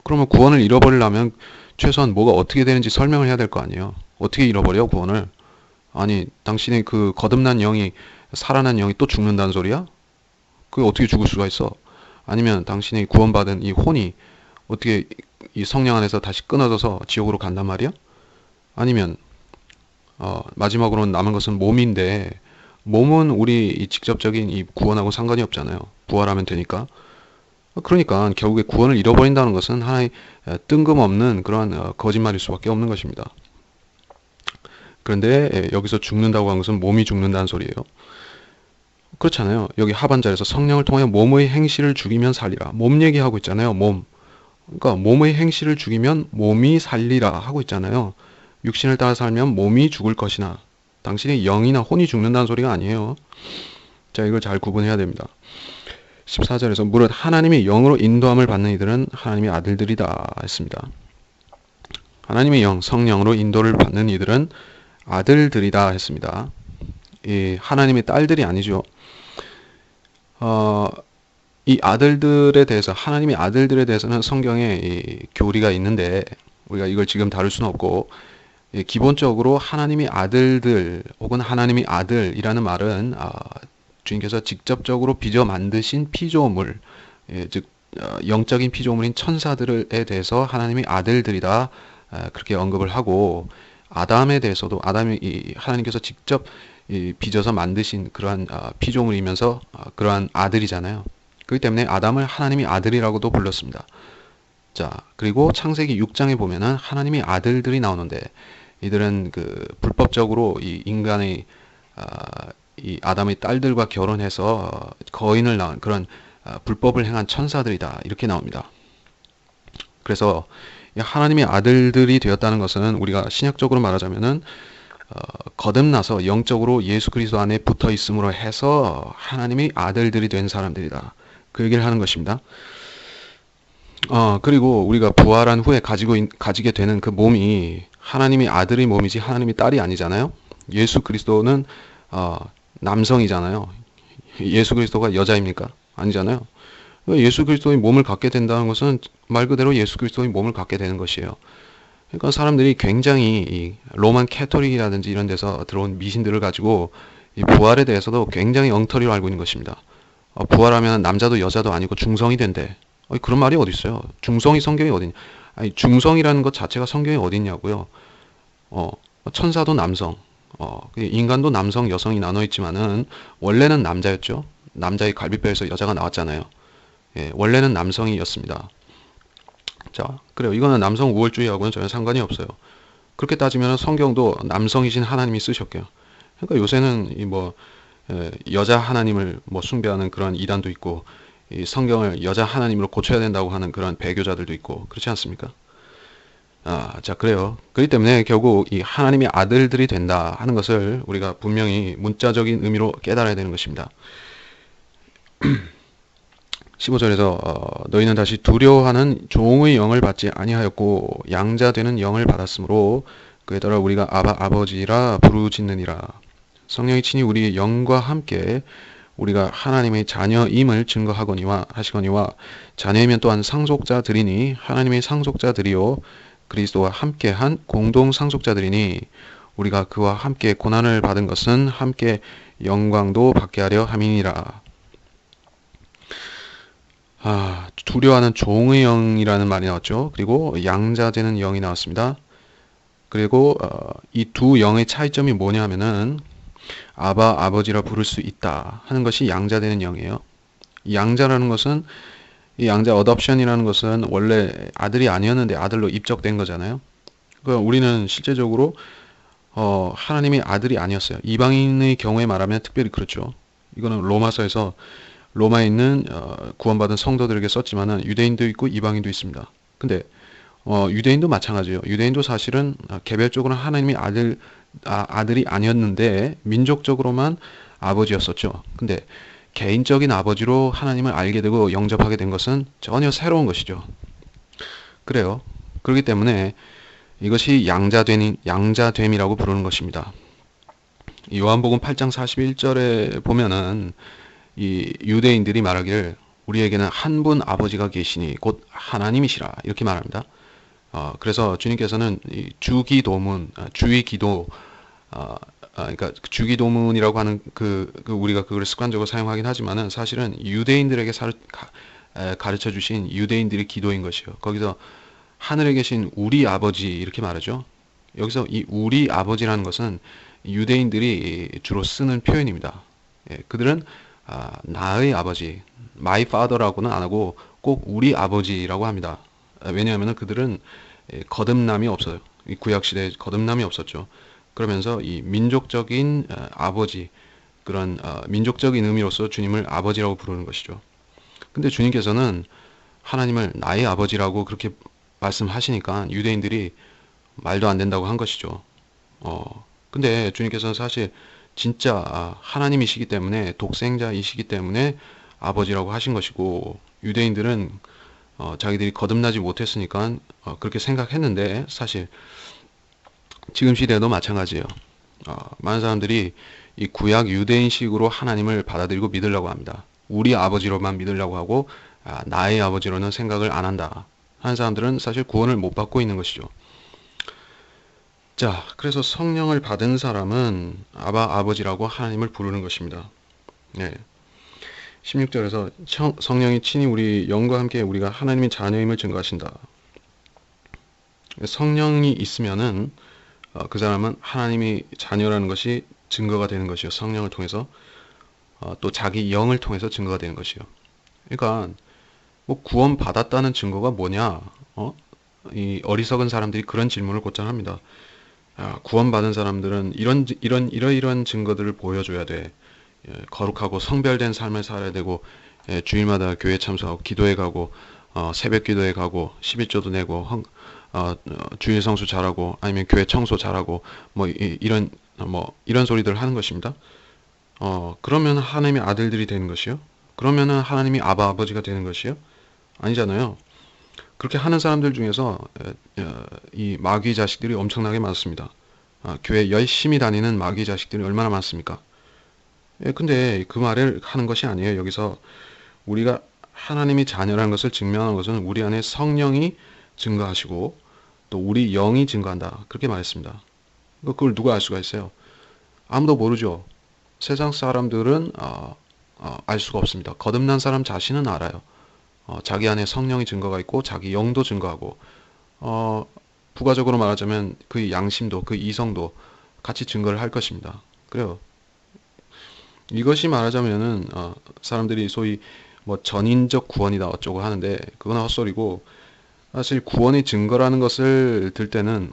그러면 구원을 잃어버리려면 최소한 뭐가 어떻게 되는지 설명을 해야 될 거 아니에요. 어떻게 잃어버려 구원을? 아니 당신의 그 거듭난 영이 살아난 영이 또 죽는다는 소리야? 그게 어떻게 죽을 수가 있어? 아니면 당신이 구원받은 이 혼이 어떻게 이 성령 안에서 다시 끊어져서 지옥으로 간단 말이야? 아니면 마지막으로는 남은 것은 몸인데 몸은 우리 이 직접적인 이 구원하고 상관이 없잖아요. 부활하면 되니까. 그러니까 결국에 구원을 잃어버린다는 것은 하나의 뜬금없는 그러한 거짓말일 수밖에 없는 것입니다. 그런데 여기서 죽는다고 한 것은 몸이 죽는다는 소리예요. 그렇잖아요. 여기 하반절에서 성령을 통해 몸의 행실을 죽이면 살리라. 몸 얘기하고 있잖아요. 몸. 그러니까 몸의 행실을 죽이면 몸이 살리라 하고 있잖아요. 육신을 따라 살면 몸이 죽을 것이나 당신의 영이나 혼이 죽는다는 소리가 아니에요. 자, 이걸 잘 구분해야 됩니다. 14절에서 무릇 하나님의 영으로 인도함을 받는 이들은 하나님의 아들들이다 했습니다. 하나님의 영, 성령으로 인도를 받는 이들은 아들들이다 했습니다. 이 하나님의 딸들이 아니죠. 이 아들들에 대해서, 하나님의 아들들에 대해서는 성경에 이 교리가 있는데 우리가 이걸 지금 다룰 수는 없고, 기본적으로 하나님의 아들들 혹은 하나님의 아들이라는 말은 주님께서 직접적으로 빚어 만드신 피조물, 즉 영적인 피조물인 천사들에 대해서 하나님의 아들들이다, 그렇게 언급을 하고, 아담에 대해서도 아담이 하나님께서 직접 빚어서 만드신 그러한 피조물이면서 그러한 아들이잖아요. 그렇기 때문에 아담을 하나님의 아들이라고도 불렀습니다. 자, 그리고 창세기 6장에 보면은 하나님의 아들들이 나오는데, 이들은 그 불법적으로 이 인간의 이 아담의 딸들과 결혼해서 거인을 낳은 그런 불법을 행한 천사들이다, 이렇게 나옵니다. 그래서 하나님의 아들들이 되었다는 것은 우리가 신약적으로 말하자면은 거듭나서 영적으로 예수 그리스도 안에 붙어 있음으로 해서 하나님의 아들들이 된 사람들이다, 그 얘기를 하는 것입니다. 그리고 우리가 부활한 후에 가지게 되는 그 몸이 하나님의 아들의 몸이지 하나님의 딸이 아니잖아요. 예수 그리스도는 남성이잖아요. 예수 그리스도가 여자입니까? 아니잖아요. 예수 그리스도의 몸을 갖게 된다는 것은 말 그대로 예수 그리스도의 몸을 갖게 되는 것이에요. 그러니까 사람들이 굉장히 이 로만 캐토릭이라든지 이런 데서 들어온 미신들을 가지고 이 부활에 대해서도 굉장히 엉터리로 알고 있는 것입니다. 부활하면 남자도 여자도 아니고 중성이 된대. 그런 말이 어디 있어요? 중성이 성경에 어디 있냐? 아니, 중성이라는 것 자체가 성경에 어디 있냐고요? 천사도 남성, 인간도 남성, 여성이 나눠 있지만은 원래는 남자였죠. 남자의 갈비뼈에서 여자가 나왔잖아요. 예, 원래는 남성이었습니다. 자, 그래요. 이거는 남성 우월주의하고는 전혀 상관이 없어요. 그렇게 따지면 성경도 남성이신 하나님이 쓰셨게요. 그러니까 요새는 여자 하나님을 숭배하는 그런 이단도 있고, 이 성경을 여자 하나님으로 고쳐야 된다고 하는 그런 배교자들도 있고, 그렇지 않습니까? 자, 그래요. 그렇기 때문에 결국 이 하나님의 아들들이 된다 하는 것을 우리가 분명히 문자적인 의미로 깨달아야 되는 것입니다. 15절에서 너희는 다시 두려워하는 종의 영을 받지 아니하였고 양자 되는 영을 받았으므로 그에 따라 우리가 아바 아버지라 부르짖느니라. 성령이 친히 우리의 영과 함께 우리가 하나님의 자녀임을 증거하거니와 하시거니와 자녀이면 또한 상속자들이니 하나님의 상속자들이요 그리스도와 함께한 공동 상속자들이니 우리가 그와 함께 고난을 받은 것은 함께 영광도 받게 하려 함이니라. 두려워하는 종의 영이라는 말이 나왔죠. 그리고 양자되는 영이 나왔습니다. 그리고 이 두 영의 차이점이 뭐냐 하면은 아바 아버지라 부를 수 있다 하는 것이 양자되는 영이에요. 이 양자라는 것은, 이 양자 어답션이라는 것은 원래 아들이 아니었는데 아들로 입적된 거잖아요. 그러니까 우리는 실제적으로 하나님의 아들이 아니었어요. 이방인의 경우에 말하면 특별히 그렇죠. 이거는 로마서에서 로마에 있는 구원받은 성도들에게 썼지만은 유대인도 있고 이방인도 있습니다. 근데 유대인도 마찬가지예요. 유대인도 사실은 개별적으로는 하나님의 아들이 아니었는데 민족적으로만 아버지였었죠. 근데 개인적인 아버지로 하나님을 알게 되고 영접하게 된 것은 전혀 새로운 것이죠. 그래요. 그렇기 때문에 이것이 양자됨이라고 부르는 것입니다. 요한복음 8장 41절에 보면은 이 유대인들이 말하기를 우리에게는 한 분 아버지가 계시니 곧 하나님이시라, 이렇게 말합니다. 그래서 주님께서는 이 주기도문, 주의 기도, 그러니까 주기도문이라고 하는 우리가 그걸 습관적으로 사용하긴 하지만은 사실은 유대인들에게 가르쳐 주신 유대인들의 기도인 것이요. 거기서 하늘에 계신 우리 아버지 이렇게 말하죠. 여기서 이 우리 아버지라는 것은 유대인들이 주로 쓰는 표현입니다. 예, 그들은 나의 아버지, my father라고는 안 하고 꼭 우리 아버지라고 합니다. 왜냐하면 그들은 거듭남이 없어요. 이 구약시대에 거듭남이 없었죠. 그러면서 이 민족적인 아버지, 그런 민족적인 의미로서 주님을 아버지라고 부르는 것이죠. 근데 주님께서는 하나님을 나의 아버지라고 그렇게 말씀하시니까 유대인들이 말도 안 된다고 한 것이죠. 근데 주님께서는 사실 진짜 하나님이시기 때문에, 독생자이시기 때문에 아버지라고 하신 것이고, 유대인들은 자기들이 거듭나지 못했으니까 그렇게 생각했는데, 사실 지금 시대도 마찬가지예요. 많은 사람들이 이 구약 유대인식으로 하나님을 받아들이고 믿으려고 합니다. 우리 아버지로만 믿으려고 하고, 나의 아버지로는 생각을 안 한다 하는 사람들은 사실 구원을 못 받고 있는 것이죠. 자, 그래서 성령을 받은 사람은 아바 아버지라고 하나님을 부르는 것입니다. 네. 16절에서 성령이 친히 우리 영과 함께 우리가 하나님의 자녀임을 증거하신다. 성령이 있으면은 그 사람은 하나님이 자녀라는 것이 증거가 되는 것이요. 성령을 통해서 또 자기 영을 통해서 증거가 되는 것이요. 그러니까 뭐 구원 받았다는 증거가 뭐냐? 이 어리석은 사람들이 그런 질문을 곧잘 합니다. 구원받은 사람들은 이러이러한 증거들을 보여줘야 돼. 거룩하고 성별된 삶을 살아야 되고, 주일마다 교회 참석하고, 기도에 가고, 새벽 기도에 가고, 11조도 내고, 주일 성수 잘하고, 아니면 교회 청소 잘하고, 이런 소리들 하는 것입니다. 그러면 하나님의 아들들이 되는 것이요? 그러면은 하나님이 아바 아버지가 되는 것이요? 아니잖아요. 그렇게 하는 사람들 중에서 이 마귀 자식들이 엄청나게 많습니다. 교회 열심히 다니는 마귀 자식들이 얼마나 많습니까? 근데 그 말을 하는 것이 아니에요. 여기서 우리가 하나님이 자녀라는 것을 증명하는 것은 우리 안에 성령이 증거하시고 또 우리 영이 증거한다. 그렇게 말했습니다. 그걸 누가 알 수가 있어요? 아무도 모르죠. 세상 사람들은 알 수가 없습니다. 거듭난 사람 자신은 알아요. 자기 안에 성령이 증거가 있고 자기 영도 증거하고, 부가적으로 말하자면 그 양심도, 그 이성도 같이 증거를 할 것입니다. 그래요. 이것이 말하자면은 사람들이 소위 뭐 전인적 구원이다 어쩌고 하는데 그건 헛소리고, 사실 구원의 증거라는 것을 들 때는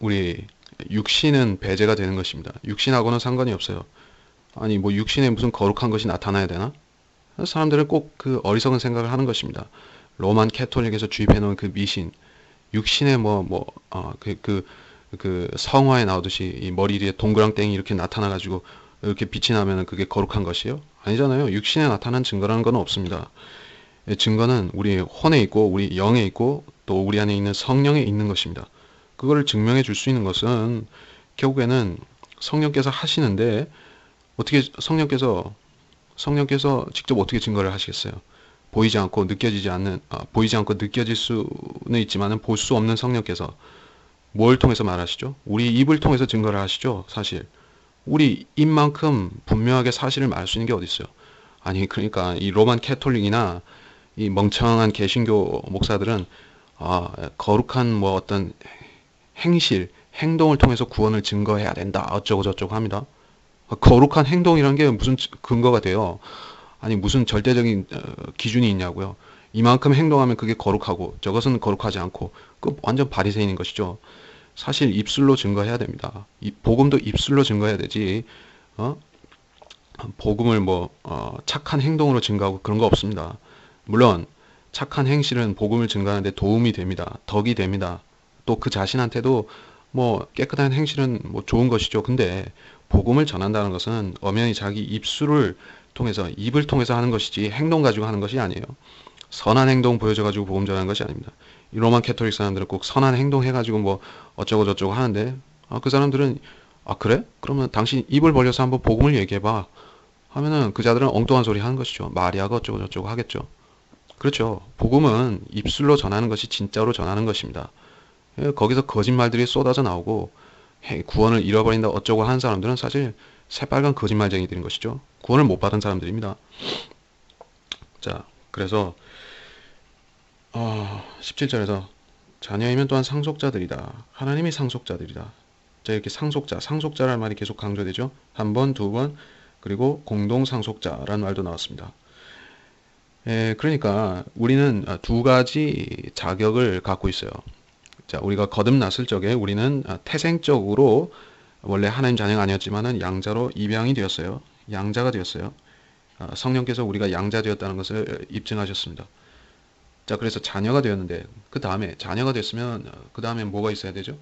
우리 육신은 배제가 되는 것입니다. 육신하고는 상관이 없어요. 아니 뭐 육신에 무슨 거룩한 것이 나타나야 되나? 사람들은 꼭 그 어리석은 생각을 하는 것입니다. 로만 캐톨릭에서 주입해 놓은 그 미신, 육신에 그 성화에 나오듯이 이 머리 뒤에 동그랑땡이 이렇게 나타나 가지고 이렇게 빛이 나면은 그게 거룩한 것이요? 아니잖아요. 육신에 나타난 증거라는 건 없습니다. 증거는 우리 혼에 있고 우리 영에 있고 또 우리 안에 있는 성령에 있는 것입니다. 그거를 증명해 줄 수 있는 것은 결국에는 성령께서 하시는데, 어떻게 성령께서 직접 어떻게 증거를 하시겠어요? 보이지 않고 느껴질 수는 있지만은 볼 수 없는 성령께서 뭘 통해서 말하시죠? 우리 입을 통해서 증거를 하시죠. 사실 우리 입만큼 분명하게 사실을 말할 수 있는 게 어디 있어요? 아니 그러니까 이 로만 캐톨릭이나 이 멍청한 개신교 목사들은 거룩한 뭐 어떤 행동을 통해서 구원을 증거해야 된다 어쩌고 저쩌고 합니다. 거룩한 행동이란 게 무슨 근거가 돼요? 아니 무슨 절대적인 기준이 있냐고요? 이만큼 행동하면 그게 거룩하고 저것은 거룩하지 않고, 그 완전 바리새인인 것이죠. 사실 입술로 증거해야 됩니다. 이 복음도 입술로 증거해야 되지. 복음을 착한 행동으로 증거하고 그런 거 없습니다. 물론 착한 행실은 복음을 증거하는데 도움이 됩니다. 덕이 됩니다. 또 그 자신한테도 깨끗한 행실은 좋은 것이죠. 근데 복음을 전한다는 것은 엄연히 자기 입을 통해서 하는 것이지 행동 가지고 하는 것이 아니에요. 선한 행동 보여줘 가지고 복음 전하는 것이 아닙니다. 이 로만 캐톨릭 사람들은 꼭 선한 행동 해가지고 어쩌고 저쩌고 하는데, 그 사람들은 그래? 그러면 당신 입을 벌려서 한번 복음을 얘기해봐 하면은 그 자들은 엉뚱한 소리 하는 것이죠. 마리아가 어쩌고 저쩌고 하겠죠. 그렇죠. 복음은 입술로 전하는 것이 진짜로 전하는 것입니다. 거기서 거짓말들이 쏟아져 나오고 구원을 잃어버린다 어쩌고 하는 사람들은 사실 새빨간 거짓말쟁이들인 것이죠. 구원을 못 받은 사람들입니다. 자, 그래서 17절에서 자녀이면 또한 상속자들이다. 하나님이 상속자들이다. 자, 이렇게 상속자라는 말이 계속 강조되죠. 한 번, 두 번, 그리고 공동 상속자라는 말도 나왔습니다. 그러니까 우리는 두 가지 자격을 갖고 있어요. 자, 우리가 거듭났을 적에 우리는 태생적으로 원래 하나님 자녀가 아니었지만은 양자로 입양이 되었어요. 양자가 되었어요. 성령께서 우리가 양자 되었다는 것을 입증하셨습니다. 자, 그래서 자녀가 되었는데 그 다음에 자녀가 됐으면 그 다음에 뭐가 있어야 되죠?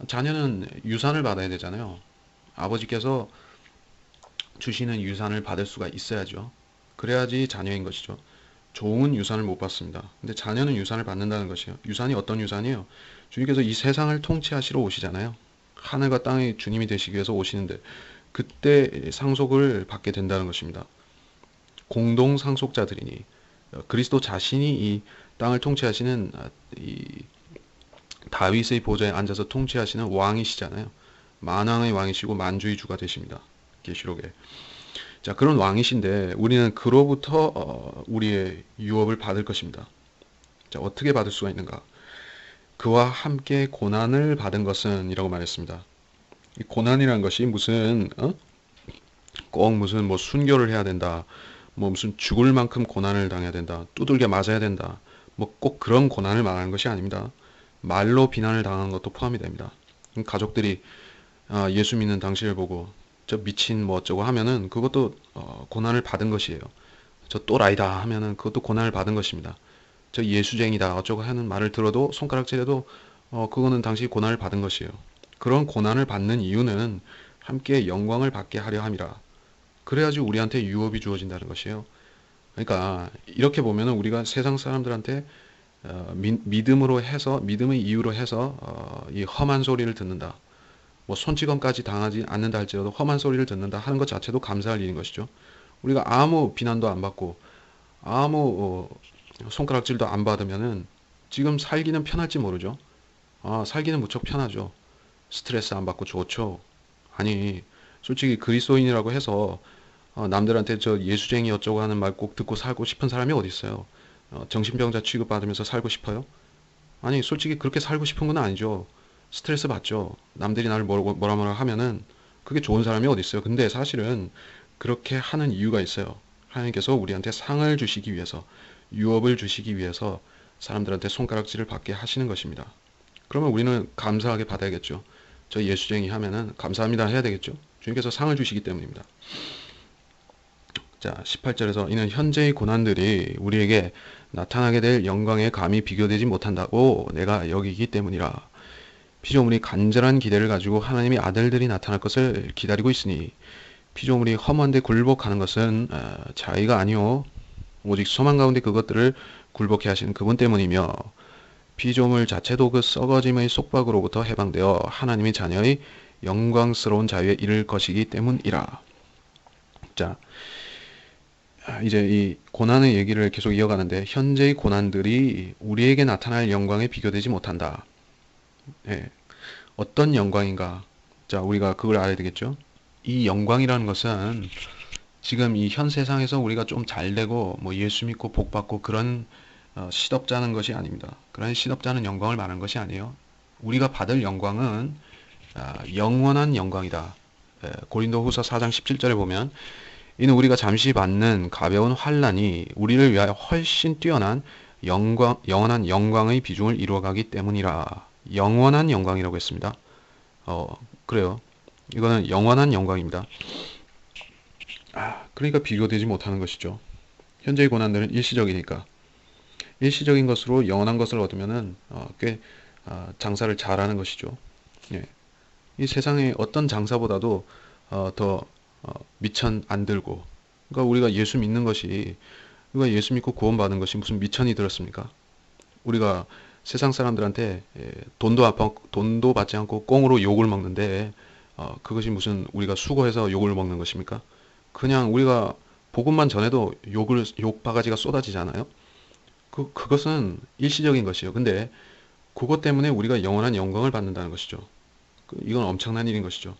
자녀는 유산을 받아야 되잖아요. 아버지께서 주시는 유산을 받을 수가 있어야죠. 그래야지 자녀인 것이죠. 종은 유산을 못 받습니다. 근데 자녀는 유산을 받는다는 것이요. 유산이 어떤 유산이에요? 주님께서 이 세상을 통치하시러 오시잖아요. 하늘과 땅의 주님이 되시기 위해서 오시는데 그때 상속을 받게 된다는 것입니다. 공동 상속자들이니 그리스도 자신이 이 땅을 통치하시는 이 다윗의 보좌에 앉아서 통치하시는 왕이시잖아요. 만왕의 왕이시고 만주의 주가 되십니다. 계시록에. 자, 그런 왕이신데 우리는 그로부터 우리의 유업을 받을 것입니다. 자, 어떻게 받을 수가 있는가? 그와 함께 고난을 받은 것은 이라고 말했습니다. 이 고난이라는 것이 무슨 꼭 무슨 뭐 순교를 해야 된다. 뭐 무슨 죽을 만큼 고난을 당해야 된다. 두들겨 맞아야 된다. 뭐 꼭 그런 고난을 말하는 것이 아닙니다. 말로 비난을 당하는 것도 포함이 됩니다. 가족들이 예수 믿는 당신을 보고 저 미친 뭐 어쩌고 하면은 그것도 고난을 받은 것이에요. 저 또라이다 하면은 그것도 고난을 받은 것입니다. 저 예수쟁이다 어쩌고 하는 말을 들어도 손가락질해도 그거는 당시 고난을 받은 것이에요. 그런 고난을 받는 이유는 함께 영광을 받게 하려 함이라. 그래야지 우리한테 유업이 주어진다는 것이에요. 그러니까 이렇게 보면은 우리가 세상 사람들한테 믿음으로 해서 믿음의 이유로 해서 이 험한 소리를 듣는다. 뭐 손찌검까지 당하지 않는다 할지라도 험한 소리를 듣는다 하는 것 자체도 감사할 일인 것이죠. 우리가 아무 비난도 안 받고 아무 손가락질도 안 받으면은 지금 살기는 편할지 모르죠. 살기는 무척 편하죠. 스트레스 안 받고 좋죠. 아니 솔직히 그리스도인이라고 해서 남들한테 저 예수쟁이 어쩌고 하는 말 꼭 듣고 살고 싶은 사람이 어디 있어요? 정신병자 취급받으면서 살고 싶어요? 아니 솔직히 그렇게 살고 싶은 건 아니죠. 스트레스 받죠. 남들이 나를 뭐라 뭐라 하면은 그게 좋은 사람이 어디 있어요. 근데 사실은 그렇게 하는 이유가 있어요. 하나님께서 우리한테 상을 주시기 위해서 유업을 주시기 위해서 사람들한테 손가락질을 받게 하시는 것입니다. 그러면 우리는 감사하게 받아야겠죠. 저 예수쟁이 하면은 감사합니다 해야 되겠죠. 주님께서 상을 주시기 때문입니다. 자, 18절에서 이는 현재의 고난들이 우리에게 나타나게 될 영광에 감히 비교되지 못한다고 내가 여기기 때문이라. 피조물이 간절한 기대를 가지고 하나님의 아들들이 나타날 것을 기다리고 있으니 피조물이 험한데 굴복하는 것은 자의가 아니요 오직 소망 가운데 그것들을 굴복해 하시는 그분 때문이며 피조물 자체도 그 썩어짐의 속박으로부터 해방되어 하나님의 자녀의 영광스러운 자유에 이를 것이기 때문이라. 자, 이제 이 고난의 얘기를 계속 이어가는데 현재의 고난들이 우리에게 나타날 영광에 비교되지 못한다. 예, 어떤 영광인가? 자, 우리가 그걸 알아야 되겠죠? 이 영광이라는 것은 지금 이 현 세상에서 우리가 좀 잘되고 뭐 예수 믿고 복 받고 그런 시덥잖은 것이 아닙니다. 그런 시덥잖은 영광을 말하는 것이 아니에요. 우리가 받을 영광은 영원한 영광이다. 고린도후서 4장 17절에 보면 이는 우리가 잠시 받는 가벼운 환난이 우리를 위하여 훨씬 뛰어난 영원한 영광의 비중을 이루어가기 때문이라. 영원한 영광이라고 했습니다. 그래요. 이거는 영원한 영광입니다. 그러니까 비교되지 못하는 것이죠. 현재의 고난들은 일시적이니까. 일시적인 것으로 영원한 것을 얻으면은 꽤 장사를 잘하는 것이죠. 예. 이 세상의 어떤 장사보다도 더 미천 안 들고, 그러니까 우리가 예수 믿는 것이, 우리가 예수 믿고 구원받은 것이 무슨 미천이 들었습니까? 우리가 세상 사람들한테 돈도 받지 않고 꽁으로 욕을 먹는데 그것이 무슨 우리가 수고해서 욕을 먹는 것입니까? 그냥 우리가 복음만 전해도 욕 바가지가 쏟아지잖아요. 그것은 일시적인 것이에요. 근데 그것 때문에 우리가 영원한 영광을 받는다는 것이죠. 이건 엄청난 일인 것이죠.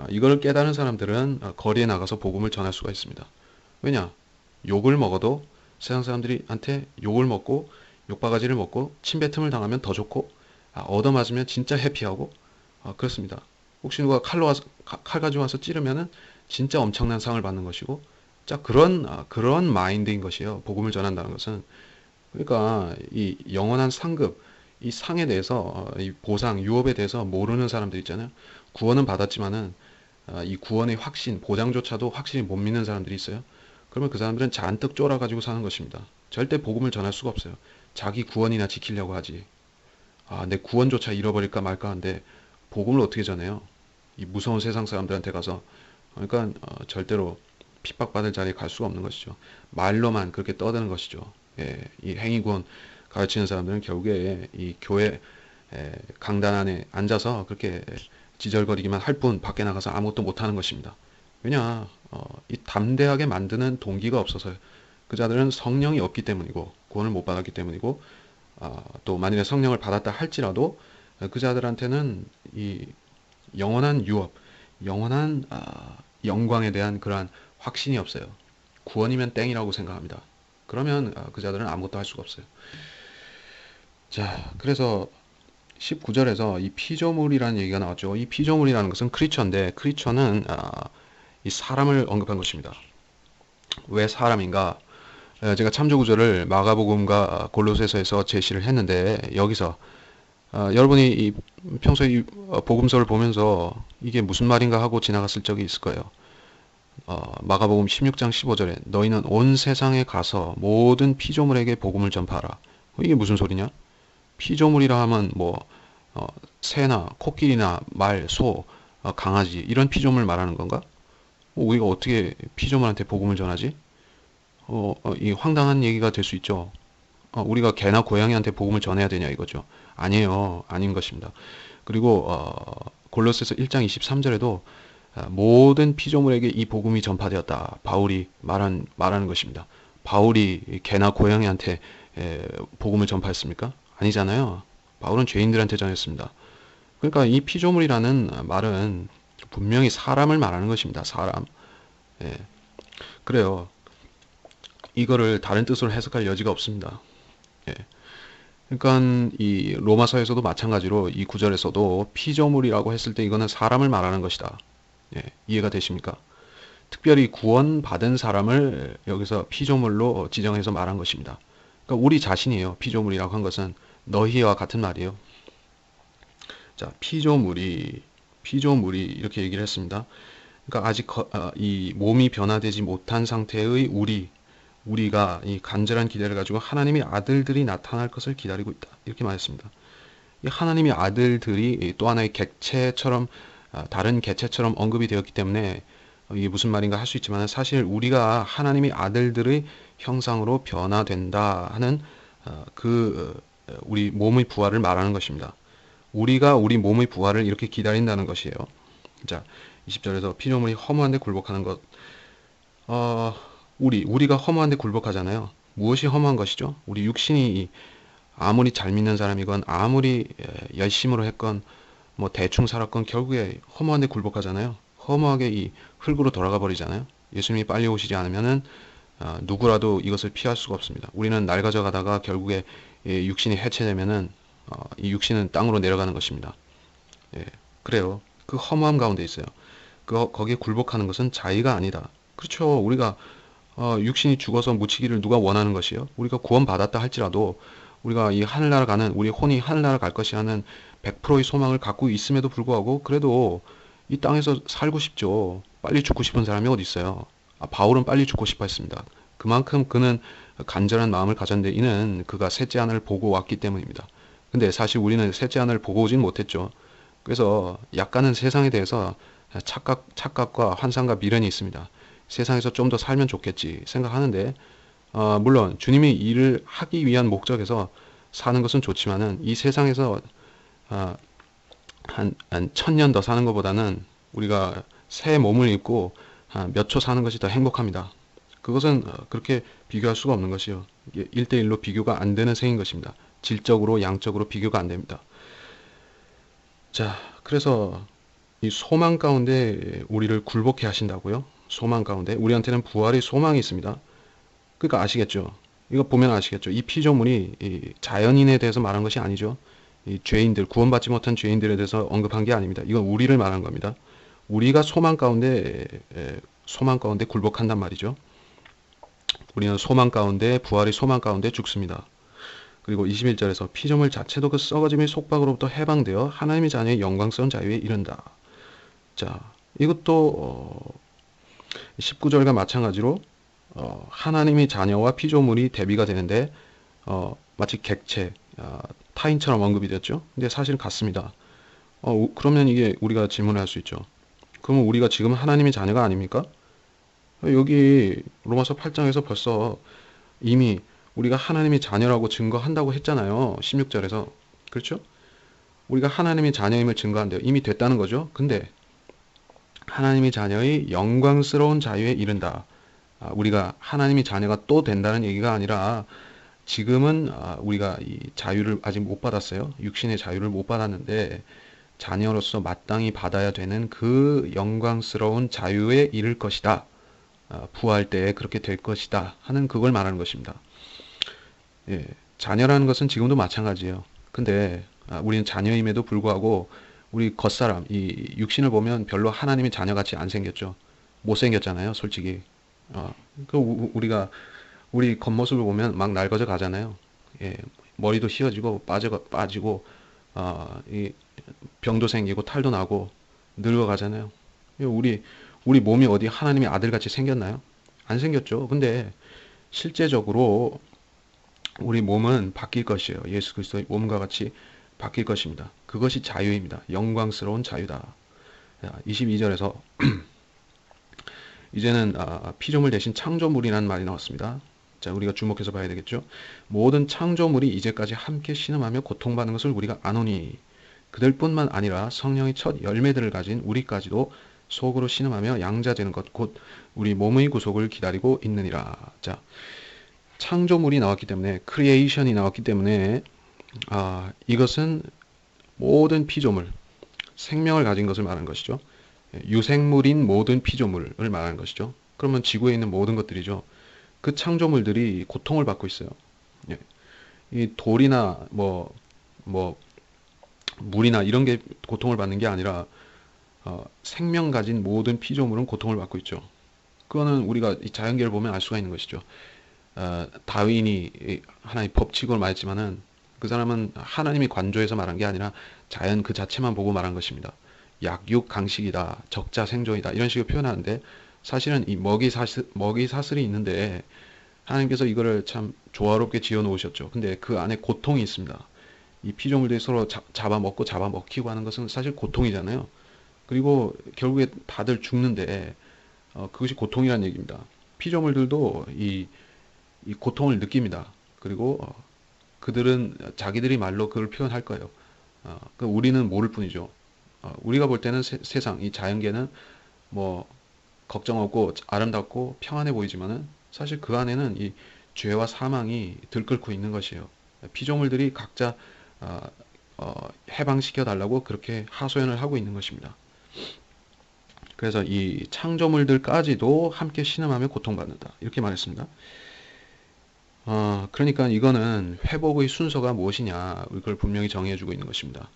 이걸 깨달은 사람들은 거리에 나가서 복음을 전할 수가 있습니다. 왜냐? 욕을 먹어도 세상 사람들한테 욕을 먹고 욕바가지를 먹고 침뱉음을 당하면 더 좋고 얻어맞으면 진짜 해피하고 그렇습니다. 혹시 누가 칼 가지고 와서 찌르면은 진짜 엄청난 상을 받는 것이고, 자 그런 마인드인 것이에요. 복음을 전한다는 것은. 그러니까 이 영원한 상급, 이 상에 대해서 이 보상, 유업에 대해서 모르는 사람들 있잖아요. 구원은 받았지만은 이 구원의 확신, 보장조차도 확실히 못 믿는 사람들이 있어요. 그러면 그 사람들은 잔뜩 쫄아가지고 사는 것입니다. 절대 복음을 전할 수가 없어요. 자기 구원이나 지키려고 하지. 내 구원조차 잃어버릴까 말까 하는데 복음을 어떻게 전해요? 이 무서운 세상 사람들한테 가서. 그러니까 절대로 핍박받을 자리에 갈 수가 없는 것이죠. 말로만 그렇게 떠드는 것이죠. 예, 이 행위구원 가르치는 사람들은 결국에 이 교회 강단 안에 앉아서 그렇게 지절거리기만 할 뿐 밖에 나가서 아무것도 못하는 것입니다. 왜냐, 이 담대하게 만드는 동기가 없어서요. 그 자들은 성령이 없기 때문이고 구원을 못 받았기 때문이고, 또 만일에 성령을 받았다 할지라도 그 자들한테는 이 영원한 유업, 영원한 영광에 대한 그러한 확신이 없어요. 구원이면 땡이라고 생각합니다. 그러면 그 자들은 아무것도 할 수가 없어요. 자, 그래서 19절에서 이 피조물이라는 얘기가 나왔죠. 이 피조물이라는 것은 크리처인데, 크리처는 이 사람을 언급한 것입니다. 왜 사람인가? 제가 참조 구절을 마가복음과 골로새서에서 제시를 했는데, 여기서 여러분이 이 평소에 이 복음서를 보면서 이게 무슨 말인가 하고 지나갔을 적이 있을 거예요. 마가복음 16장 15절에 너희는 온 세상에 가서 모든 피조물에게 복음을 전파하라. 이게 무슨 소리냐? 피조물이라 하면 뭐 새나 코끼리나 말, 소, 강아지 이런 피조물 말하는 건가? 우리가 어떻게 피조물한테 복음을 전하지? 이 황당한 얘기가 될 수 있죠. 우리가 개나 고양이한테 복음을 전해야 되냐 이거죠. 아니에요. 아닌 것입니다. 그리고 골로새서 1장 23절에도 모든 피조물에게 이 복음이 전파되었다. 바울이 말하는 것입니다. 바울이 개나 고양이한테 복음을 전파했습니까? 아니잖아요. 바울은 죄인들한테 전했습니다. 그러니까 이 피조물이라는 말은 분명히 사람을 말하는 것입니다. 사람. 예. 그래요. 이거를 다른 뜻으로 해석할 여지가 없습니다. 예. 그러니까 이 로마서에서도 마찬가지로 이 구절에서도 피조물이라고 했을 때 이거는 사람을 말하는 것이다. 예. 이해가 되십니까? 특별히 구원받은 사람을 여기서 피조물로 지정해서 말한 것입니다. 그러니까 우리 자신이에요. 피조물이라고 한 것은 너희와 같은 말이에요. 자, 피조물이 이렇게 얘기를 했습니다. 그러니까 아직 이 몸이 변화되지 못한 상태의 우리가 이 간절한 기대를 가지고 하나님의 아들들이 나타날 것을 기다리고 있다. 이렇게 말했습니다. 이 하나님의 아들들이 또 하나의 객체처럼 다른 개체처럼 언급이 되었기 때문에 이게 무슨 말인가 할 수 있지만 사실 우리가 하나님의 아들들의 형상으로 변화된다 하는 우리 몸의 부활을 말하는 것입니다. 우리가 우리 몸의 부활을 이렇게 기다린다는 것이에요. 자, 20절에서 피조물이 허무한데 굴복하는 것. 우리가 허무한데 굴복하잖아요. 무엇이 허무한 것이죠? 우리 육신이 아무리 잘 믿는 사람이건 아무리 열심으로 했건 뭐 대충 살았건 결국에 허무한데 굴복하잖아요. 허무하게 이 흙으로 돌아가 버리잖아요. 예수님이 빨리 오시지 않으면은 누구라도 이것을 피할 수가 없습니다. 우리는 낡아져 가다가 결국에 육신이 해체되면은 이 육신은 땅으로 내려가는 것입니다. 예, 그래요. 그 허무함 가운데 있어요. 거기에 굴복하는 것은 자의가 아니다. 그렇죠. 우리가 육신이 죽어서 묻히기를 누가 원하는 것이요? 우리가 구원받았다 할지라도 우리가 이 하늘나라 가는 우리 혼이 하늘나라 갈 것이 하는 100%의 소망을 갖고 있음에도 불구하고 그래도 이 땅에서 살고 싶죠. 빨리 죽고 싶은 사람이 어디 있어요? 바울은 빨리 죽고 싶어 했습니다. 그만큼 그는 간절한 마음을 가졌는데 이는 그가 셋째 하늘을 보고 왔기 때문입니다. 근데 사실 우리는 셋째 하늘을 보고 오진 못했죠. 그래서 약간은 세상에 대해서 착각과 환상과 미련이 있습니다. 세상에서 좀 더 살면 좋겠지 생각하는데 물론 주님이 일을 하기 위한 목적에서 사는 것은 좋지만은 이 세상에서 한 1000년 더 사는 것보다는 우리가 새 몸을 입고 몇 초 사는 것이 더 행복합니다. 그것은 그렇게 비교할 수가 없는 것이요. 1대1로 비교가 안 되는 생인 것입니다. 질적으로 양적으로 비교가 안 됩니다. 자, 그래서 이 소망 가운데 우리를 굴복해 하신다고요? 소망 가운데 우리한테는 부활의 소망이 있습니다. 그러니까 아시겠죠? 이거 보면 아시겠죠? 이 피조물이 이 자연인에 대해서 말한 것이 아니죠. 이 죄인들, 구원받지 못한 죄인들에 대해서 언급한 게 아닙니다. 이건 우리를 말한 겁니다. 우리가 소망 가운데 굴복한단 말이죠. 우리는 소망 가운데, 부활의 소망 가운데 죽습니다. 그리고 21절에서 피조물 자체도 그 썩어짐의 속박으로부터 해방되어 하나님의 자녀의 영광스러운 자유에 이른다. 자, 이것도 19절과 마찬가지로 하나님의 자녀와 피조물이 대비가 되는데 마치 객체, 타인처럼 언급이 됐죠. 근데 사실 같습니다. 그러면 이게 우리가 질문을 할 수 있죠. 그러면 우리가 지금 하나님의 자녀가 아닙니까? 여기 로마서 8장에서 벌써 이미 우리가 하나님의 자녀라고 증거한다고 했잖아요. 16절에서. 그렇죠? 우리가 하나님의 자녀임을 증거한대요. 이미 됐다는 거죠. 근데 하나님의 자녀의 영광스러운 자유에 이른다. 우리가 하나님의 자녀가 또 된다는 얘기가 아니라 지금은 우리가 이 자유를 아직 못 받았어요. 육신의 자유를 못 받았는데 자녀로서 마땅히 받아야 되는 그 영광스러운 자유에 이를 것이다. 부활 때에 그렇게 될 것이다 하는 그걸 말하는 것입니다. 예, 자녀라는 것은 지금도 마찬가지예요. 근데 우리는 자녀임에도 불구하고 우리 겉사람, 이 육신을 보면 별로 하나님의 자녀같이 안 생겼죠. 못 생겼잖아요, 솔직히. 우리가 우리 겉모습을 보면 막 낡아져 가잖아요. 예, 머리도 휘어지고 빠지고 이 병도 생기고 탈도 나고 늙어가잖아요. 우리 몸이 어디 하나님의 아들같이 생겼나요? 안 생겼죠. 근데 실제적으로 우리 몸은 바뀔 것이에요. 예수 그리스도의 몸과 같이 바뀔 것입니다. 그것이 자유입니다. 영광스러운 자유다. 22절에서 이제는 피조물 대신 창조물이라는 말이 나왔습니다. 자, 우리가 주목해서 봐야 되겠죠. 모든 창조물이 이제까지 함께 신음하며 고통받는 것을 우리가 아노니 그들뿐만 아니라 성령의 첫 열매들을 가진 우리까지도 속으로 신음하며 양자되는 것 곧 우리 몸의 구속을 기다리고 있느니라. 자, 창조물이 나왔기 때문에 크리에이션이 나왔기 때문에 이것은 모든 피조물, 생명을 가진 것을 말하는 것이죠. 유생물인 모든 피조물을 말하는 것이죠. 그러면 지구에 있는 모든 것들이죠. 그 창조물들이 고통을 받고 있어요. 예. 이 돌이나 뭐 물이나 이런 게 고통을 받는 게 아니라 생명 가진 모든 피조물은 고통을 받고 있죠. 그거는 우리가 이 자연계를 보면 알 수가 있는 것이죠. 다윈이 하나의 법칙을 말했지만은 그 사람은 하나님이 관조해서 말한 게 아니라 자연 그 자체만 보고 말한 것입니다. 약육 강식이다, 적자 생존이다 이런 식으로 표현하는데 사실은 이 먹이 사슬이 있는데 하나님께서 이거를 참 조화롭게 지어 놓으셨죠. 근데 그 안에 고통이 있습니다. 이 피조물들이 서로 잡아먹고 잡아먹히고 하는 것은 사실 고통이잖아요. 그리고 결국에 다들 죽는데 그것이 고통이라는 얘기입니다. 피조물들도 이 고통을 느낍니다. 그리고 그들은 자기들이 말로 그걸 표현할 거예요. 우리는 모를 뿐이죠. 우리가 볼 때는 세상, 이 자연계는 뭐 걱정 없고 아름답고 평안해 보이지만은 사실 그 안에는 이 죄와 사망이 들끓고 있는 것이에요. 피조물들이 각자 해방시켜 달라고 그렇게 하소연을 하고 있는 것입니다. 그래서 이 창조물들까지도 함께 신음하며 고통받는다. 이렇게 말했습니다. 그러니까 이거는 회복의 순서가 무엇이냐, 이걸 분명히 정해주고 있는 것입니다.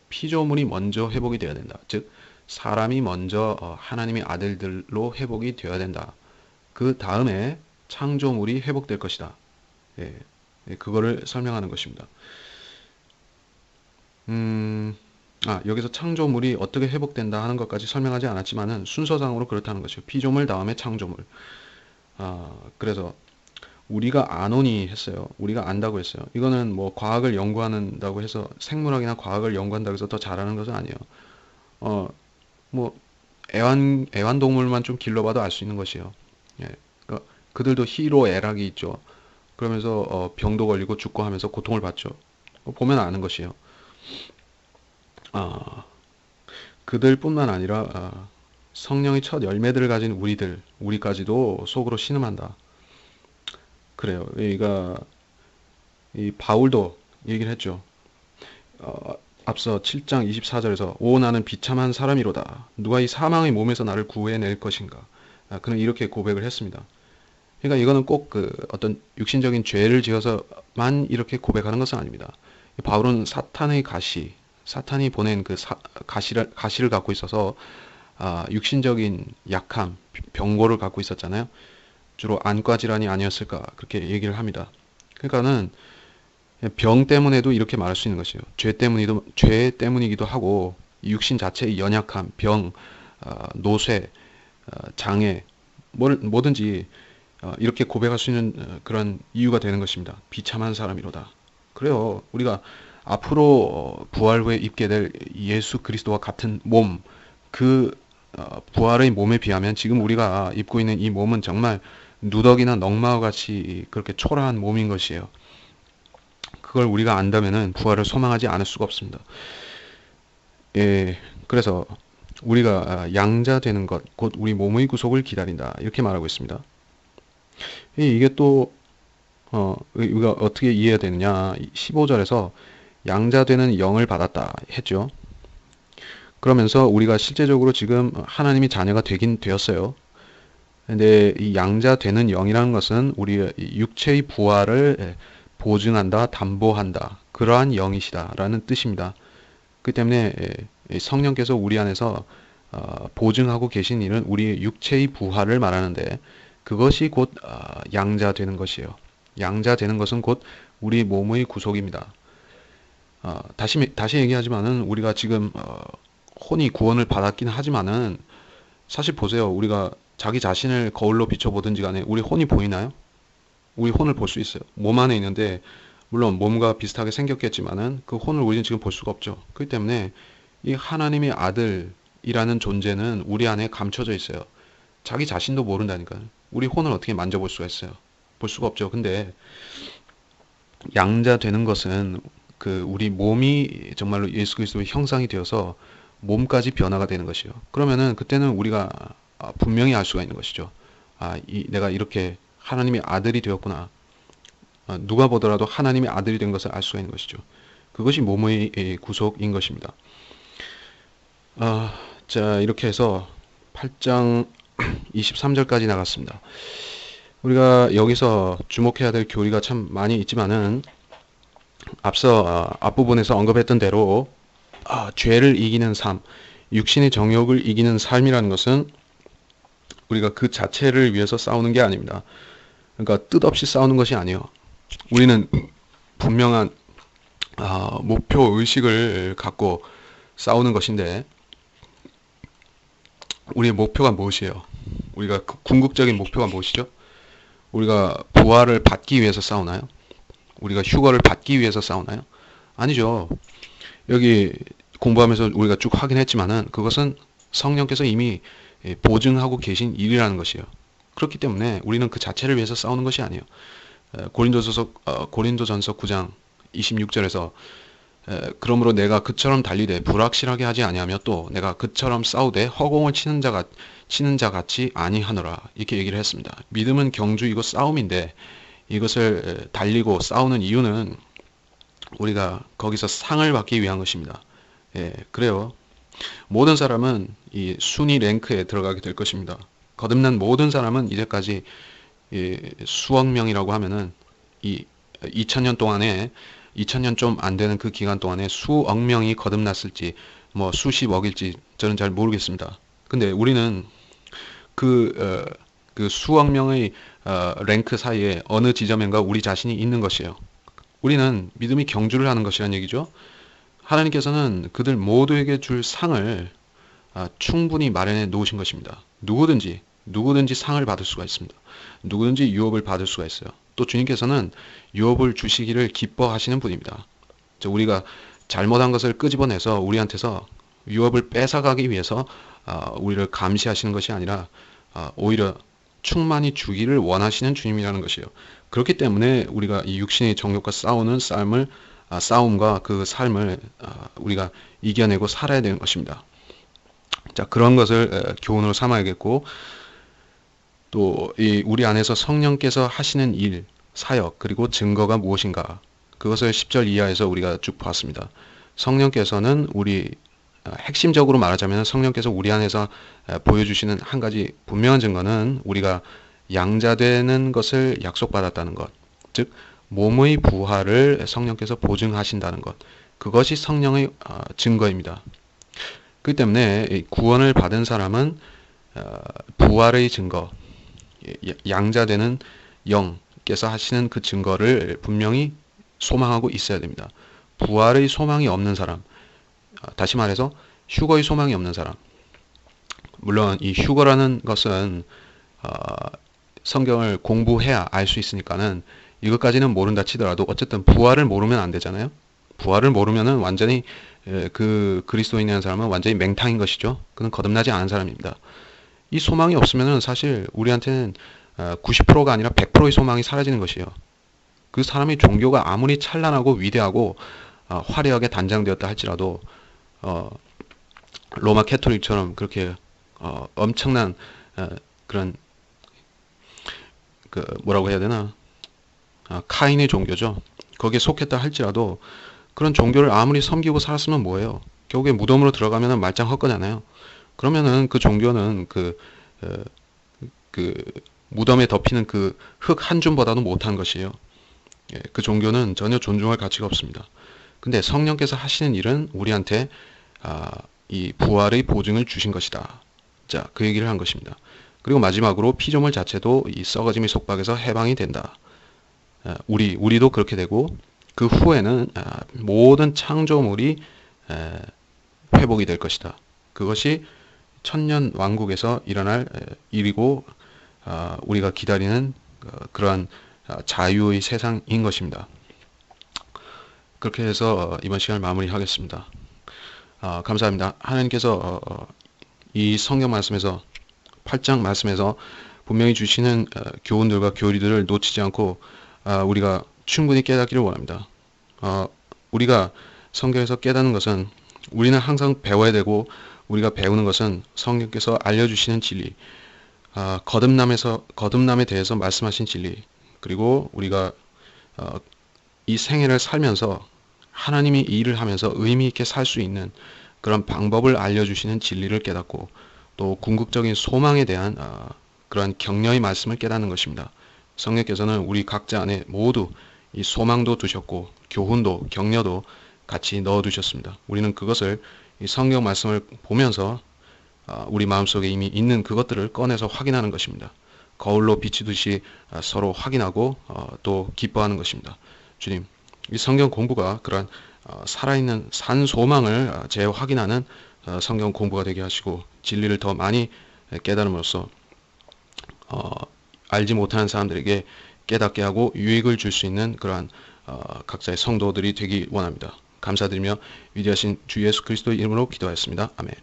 피조물이 먼저 회복이 되어야 된다. 즉, 사람이 먼저 하나님의 아들들로 회복이 되어야 된다. 그 다음에 창조물이 회복될 것이다. 예, 그거를 설명하는 것입니다. 여기서 창조물이 어떻게 회복된다 하는 것까지 설명하지 않았지만은 순서상으로 그렇다는 것이죠. 피조물 다음에 창조물. 그래서 우리가 아노니 했어요. 우리가 안다고 했어요. 이거는 뭐 과학을 연구한다고 해서 생물학이나 과학을 연구한다고 해서 더 잘하는 것은 아니에요. 뭐 애완동물만 좀 길러봐도 알 수 있는 것이에요. 예. 그들도 희로애락이 있죠. 그러면서 병도 걸리고 죽고 하면서 고통을 받죠. 보면 아는 것이에요. 그들뿐만 아니라 성령의 첫 열매들을 가진 우리까지도 속으로 신음한다. 그래요. 이 바울도 얘기를 했죠. 앞서 7장 24절에서 오 나는 비참한 사람이로다. 누가 이 사망의 몸에서 나를 구해낼 것인가. 그는 이렇게 고백을 했습니다. 그러니까 이거는 꼭 어떤 육신적인 죄를 지어서만 이렇게 고백하는 것은 아닙니다. 바울은 사탄이 보낸 그 가시를 갖고 있어서 육신적인 약함, 병고를 갖고 있었잖아요. 주로 안과 질환이 아니었을까 그렇게 얘기를 합니다. 그러니까는 병 때문에도 이렇게 말할 수 있는 것이에요. 죄 때문이기도 하고 육신 자체의 연약함, 병, 노쇠, 장애 뭐든지 이렇게 고백할 수 있는 그런 이유가 되는 것입니다. 비참한 사람이로다. 그래요. 우리가 앞으로 부활 후에 입게 될 예수 그리스도와 같은 몸, 그 부활의 몸에 비하면 지금 우리가 입고 있는 이 몸은 정말 누더기나 넝마와 같이 그렇게 초라한 몸인 것이에요. 그걸 우리가 안다면은 부활을 소망하지 않을 수가 없습니다. 예, 그래서 우리가 양자되는 것, 곧 우리 몸의 구속을 기다린다. 이렇게 말하고 있습니다. 이게 또 우리가 어떻게 이해해야 되느냐? 15절에서 양자되는 영을 받았다 했죠. 그러면서 우리가 실제적으로 지금 하나님이 자녀가 되긴 되었어요. 근데 이 양자되는 영이라는 것은 우리의 육체의 부활을 보증한다, 담보한다. 그러한 영이시다라는 뜻입니다. 그 때문에 성령께서 우리 안에서 보증하고 계신 일은 우리의 육체의 부활을 말하는데 그것이 곧 양자되는 것이에요. 양자되는 것은 곧 우리 몸의 구속입니다. 다시 얘기하지만은 우리가 지금 혼이 구원을 받았긴 하지만은 사실 보세요. 우리가 자기 자신을 거울로 비춰보든지 간에 우리 혼이 보이나요? 우리 혼을 볼 수 있어요. 몸 안에 있는데 물론 몸과 비슷하게 생겼겠지만은 그 혼을 우리는 지금 볼 수가 없죠. 그렇기 때문에 이 하나님의 아들이라는 존재는 우리 안에 감춰져 있어요. 자기 자신도 모른다니까요. 우리 혼을 어떻게 만져볼 수가 있어요? 볼 수가 없죠. 근데 양자되는 것은 그 우리 몸이 정말로 예수 그리스도의 형상이 되어서 몸까지 변화가 되는 것이요. 그러면은 그때는 우리가 분명히 알 수가 있는 것이죠. 내가 이렇게 하나님의 아들이 되었구나. 누가 보더라도 하나님의 아들이 된 것을 알 수가 있는 것이죠. 그것이 몸의 구속인 것입니다. 자, 이렇게 해서 8장 23절까지 나갔습니다. 우리가 여기서 주목해야 될 교리가 참 많이 있지만은 앞서 앞부분에서 언급했던 대로 죄를 이기는 삶, 육신의 정욕을 이기는 삶이라는 것은 우리가 그 자체를 위해서 싸우는 게 아닙니다. 그러니까 뜻없이 싸우는 것이 아니에요. 우리는 분명한 목표 의식을 갖고 싸우는 것인데 우리의 목표가 무엇이에요? 우리가 그 궁극적인 목표가 무엇이죠? 우리가 부활을 받기 위해서 싸우나요? 우리가 휴거를 받기 위해서 싸우나요? 아니죠. 여기 공부하면서 우리가 쭉 확인했지만은 그것은 성령께서 이미 보증하고 계신 일이라는 것이에요. 그렇기 때문에 우리는 그 자체를 위해서 싸우는 것이 아니에요. 고린도전서 9장 26절에서 그러므로 내가 그처럼 달리되 불확실하게 하지 아니하며 또 내가 그처럼 싸우되 허공을 치는 자 같이 아니하노라 이렇게 얘기를 했습니다. 믿음은 경주이고 싸움인데 이것을 달리고 싸우는 이유는 우리가 거기서 상을 받기 위한 것입니다. 그래요. 모든 사람은 이 순위 랭크에 들어가게 될 것입니다. 거듭난 모든 사람은 이제까지 수억 명이라고 하면은 이 2000년 동안에 2000년 좀 안 되는 그 기간 동안에 수억 명이 거듭났을지 뭐 수십억일지 저는 잘 모르겠습니다. 근데 우리는 그 수억 명의 랭크 사이에 어느 지점인가 우리 자신이 있는 것이에요. 우리는 믿음이 경주를 하는 것이란 얘기죠. 하나님께서는 그들 모두에게 줄 상을 충분히 마련해 놓으신 것입니다. 누구든지 상을 받을 수가 있습니다. 누구든지 유업을 받을 수가 있어요. 또 주님께서는 유업을 주시기를 기뻐하시는 분입니다. 우리가 잘못한 것을 끄집어내서 우리한테서 유업을 뺏어가기 위해서 우리를 감시하시는 것이 아니라 오히려 충만히 주기를 원하시는 주님이라는 것이에요. 그렇기 때문에 우리가 이 육신의 정욕과 싸우는 싸움과 그 삶을 우리가 이겨내고 살아야 되는 것입니다. 자, 그런 것을 교훈으로 삼아야겠고 또 우리 안에서 성령께서 하시는 일, 사역, 그리고 증거가 무엇인가 그것을 10절 이하에서 우리가 쭉 봤습니다. 성령께서는 핵심적으로 말하자면 성령께서 우리 안에서 보여주시는 한 가지 분명한 증거는 우리가 양자되는 것을 약속받았다는 것, 즉 몸의 부활을 성령께서 보증하신다는 것, 그것이 성령의 증거입니다. 그렇기 때문에 구원을 받은 사람은 부활의 증거, 양자되는 영께서 하시는 그 증거를 분명히 소망하고 있어야 됩니다. 부활의 소망이 없는 사람, 다시 말해서 휴거의 소망이 없는 사람, 물론 이 휴거라는 것은 성경을 공부해야 알 수 있으니까는 이것까지는 모른다 치더라도 어쨌든 부활을 모르면 안 되잖아요. 부활을 모르면은 완전히 그 그리스도인이라는 사람은 완전히 맹탕인 것이죠. 그는 거듭나지 않은 사람입니다. 이 소망이 없으면은 사실 우리한테는 90%가 아니라 100%의 소망이 사라지는 것이에요. 그 사람의 종교가 아무리 찬란하고 위대하고 화려하게 단장되었다 할지라도 로마 캐톨릭처럼 그렇게 엄청난 그런 그 뭐라고 해야 되나 카인의 종교죠. 거기에 속했다 할지라도 그런 종교를 아무리 섬기고 살았으면 뭐예요? 결국에 무덤으로 들어가면은 말짱 헛거잖아요. 그러면은 그 종교는 그 무덤에 덮이는 그 흙 한 줌보다도 못한 것이에요. 예, 그 종교는 전혀 존중할 가치가 없습니다. 근데 성령께서 하시는 일은 우리한테 이 부활의 보증을 주신 것이다. 자, 그 얘기를 한 것입니다. 그리고 마지막으로 피조물 자체도 이 썩어짐의 속박에서 해방이 된다. 우리도 그렇게 되고 그 후에는 모든 창조물이 회복이 될 것이다. 그것이 천년 왕국에서 일어날 일이고 우리가 기다리는 그러한 자유의 세상인 것입니다. 그렇게 해서 이번 시간을 마무리하겠습니다. 감사합니다. 하나님께서 이 성경 말씀에서 8장 말씀에서 분명히 주시는 교훈들과 교리들을 놓치지 않고 우리가 충분히 깨닫기를 원합니다. 우리가 성경에서 깨닫는 것은 우리는 항상 배워야 되고 우리가 배우는 것은 성령께서 알려주시는 진리, 거듭남에 대해서 말씀하신 진리, 그리고 우리가 이 생애를 살면서 하나님이 이 일을 하면서 의미 있게 살 수 있는 그런 방법을 알려주시는 진리를 깨닫고 또 궁극적인 소망에 대한 그러한 격려의 말씀을 깨닫는 것입니다. 성령께서는 우리 각자 안에 모두 이 소망도 두셨고 교훈도 격려도 같이 넣어두셨습니다. 우리는 그것을 이 성경 말씀을 보면서 우리 마음속에 이미 있는 그것들을 꺼내서 확인하는 것입니다. 거울로 비치듯이 서로 확인하고 또 기뻐하는 것입니다. 주님, 이 성경 공부가 그러한 살아있는 산 소망을 재확인하는 성경 공부가 되게 하시고 진리를 더 많이 깨달음으로써 알지 못하는 사람들에게 깨닫게 하고 유익을 줄 수 있는 그러한 각자의 성도들이 되기 원합니다. 감사드리며 위대하신 주 예수 그리스도의 이름으로 기도하였습니다. 아멘.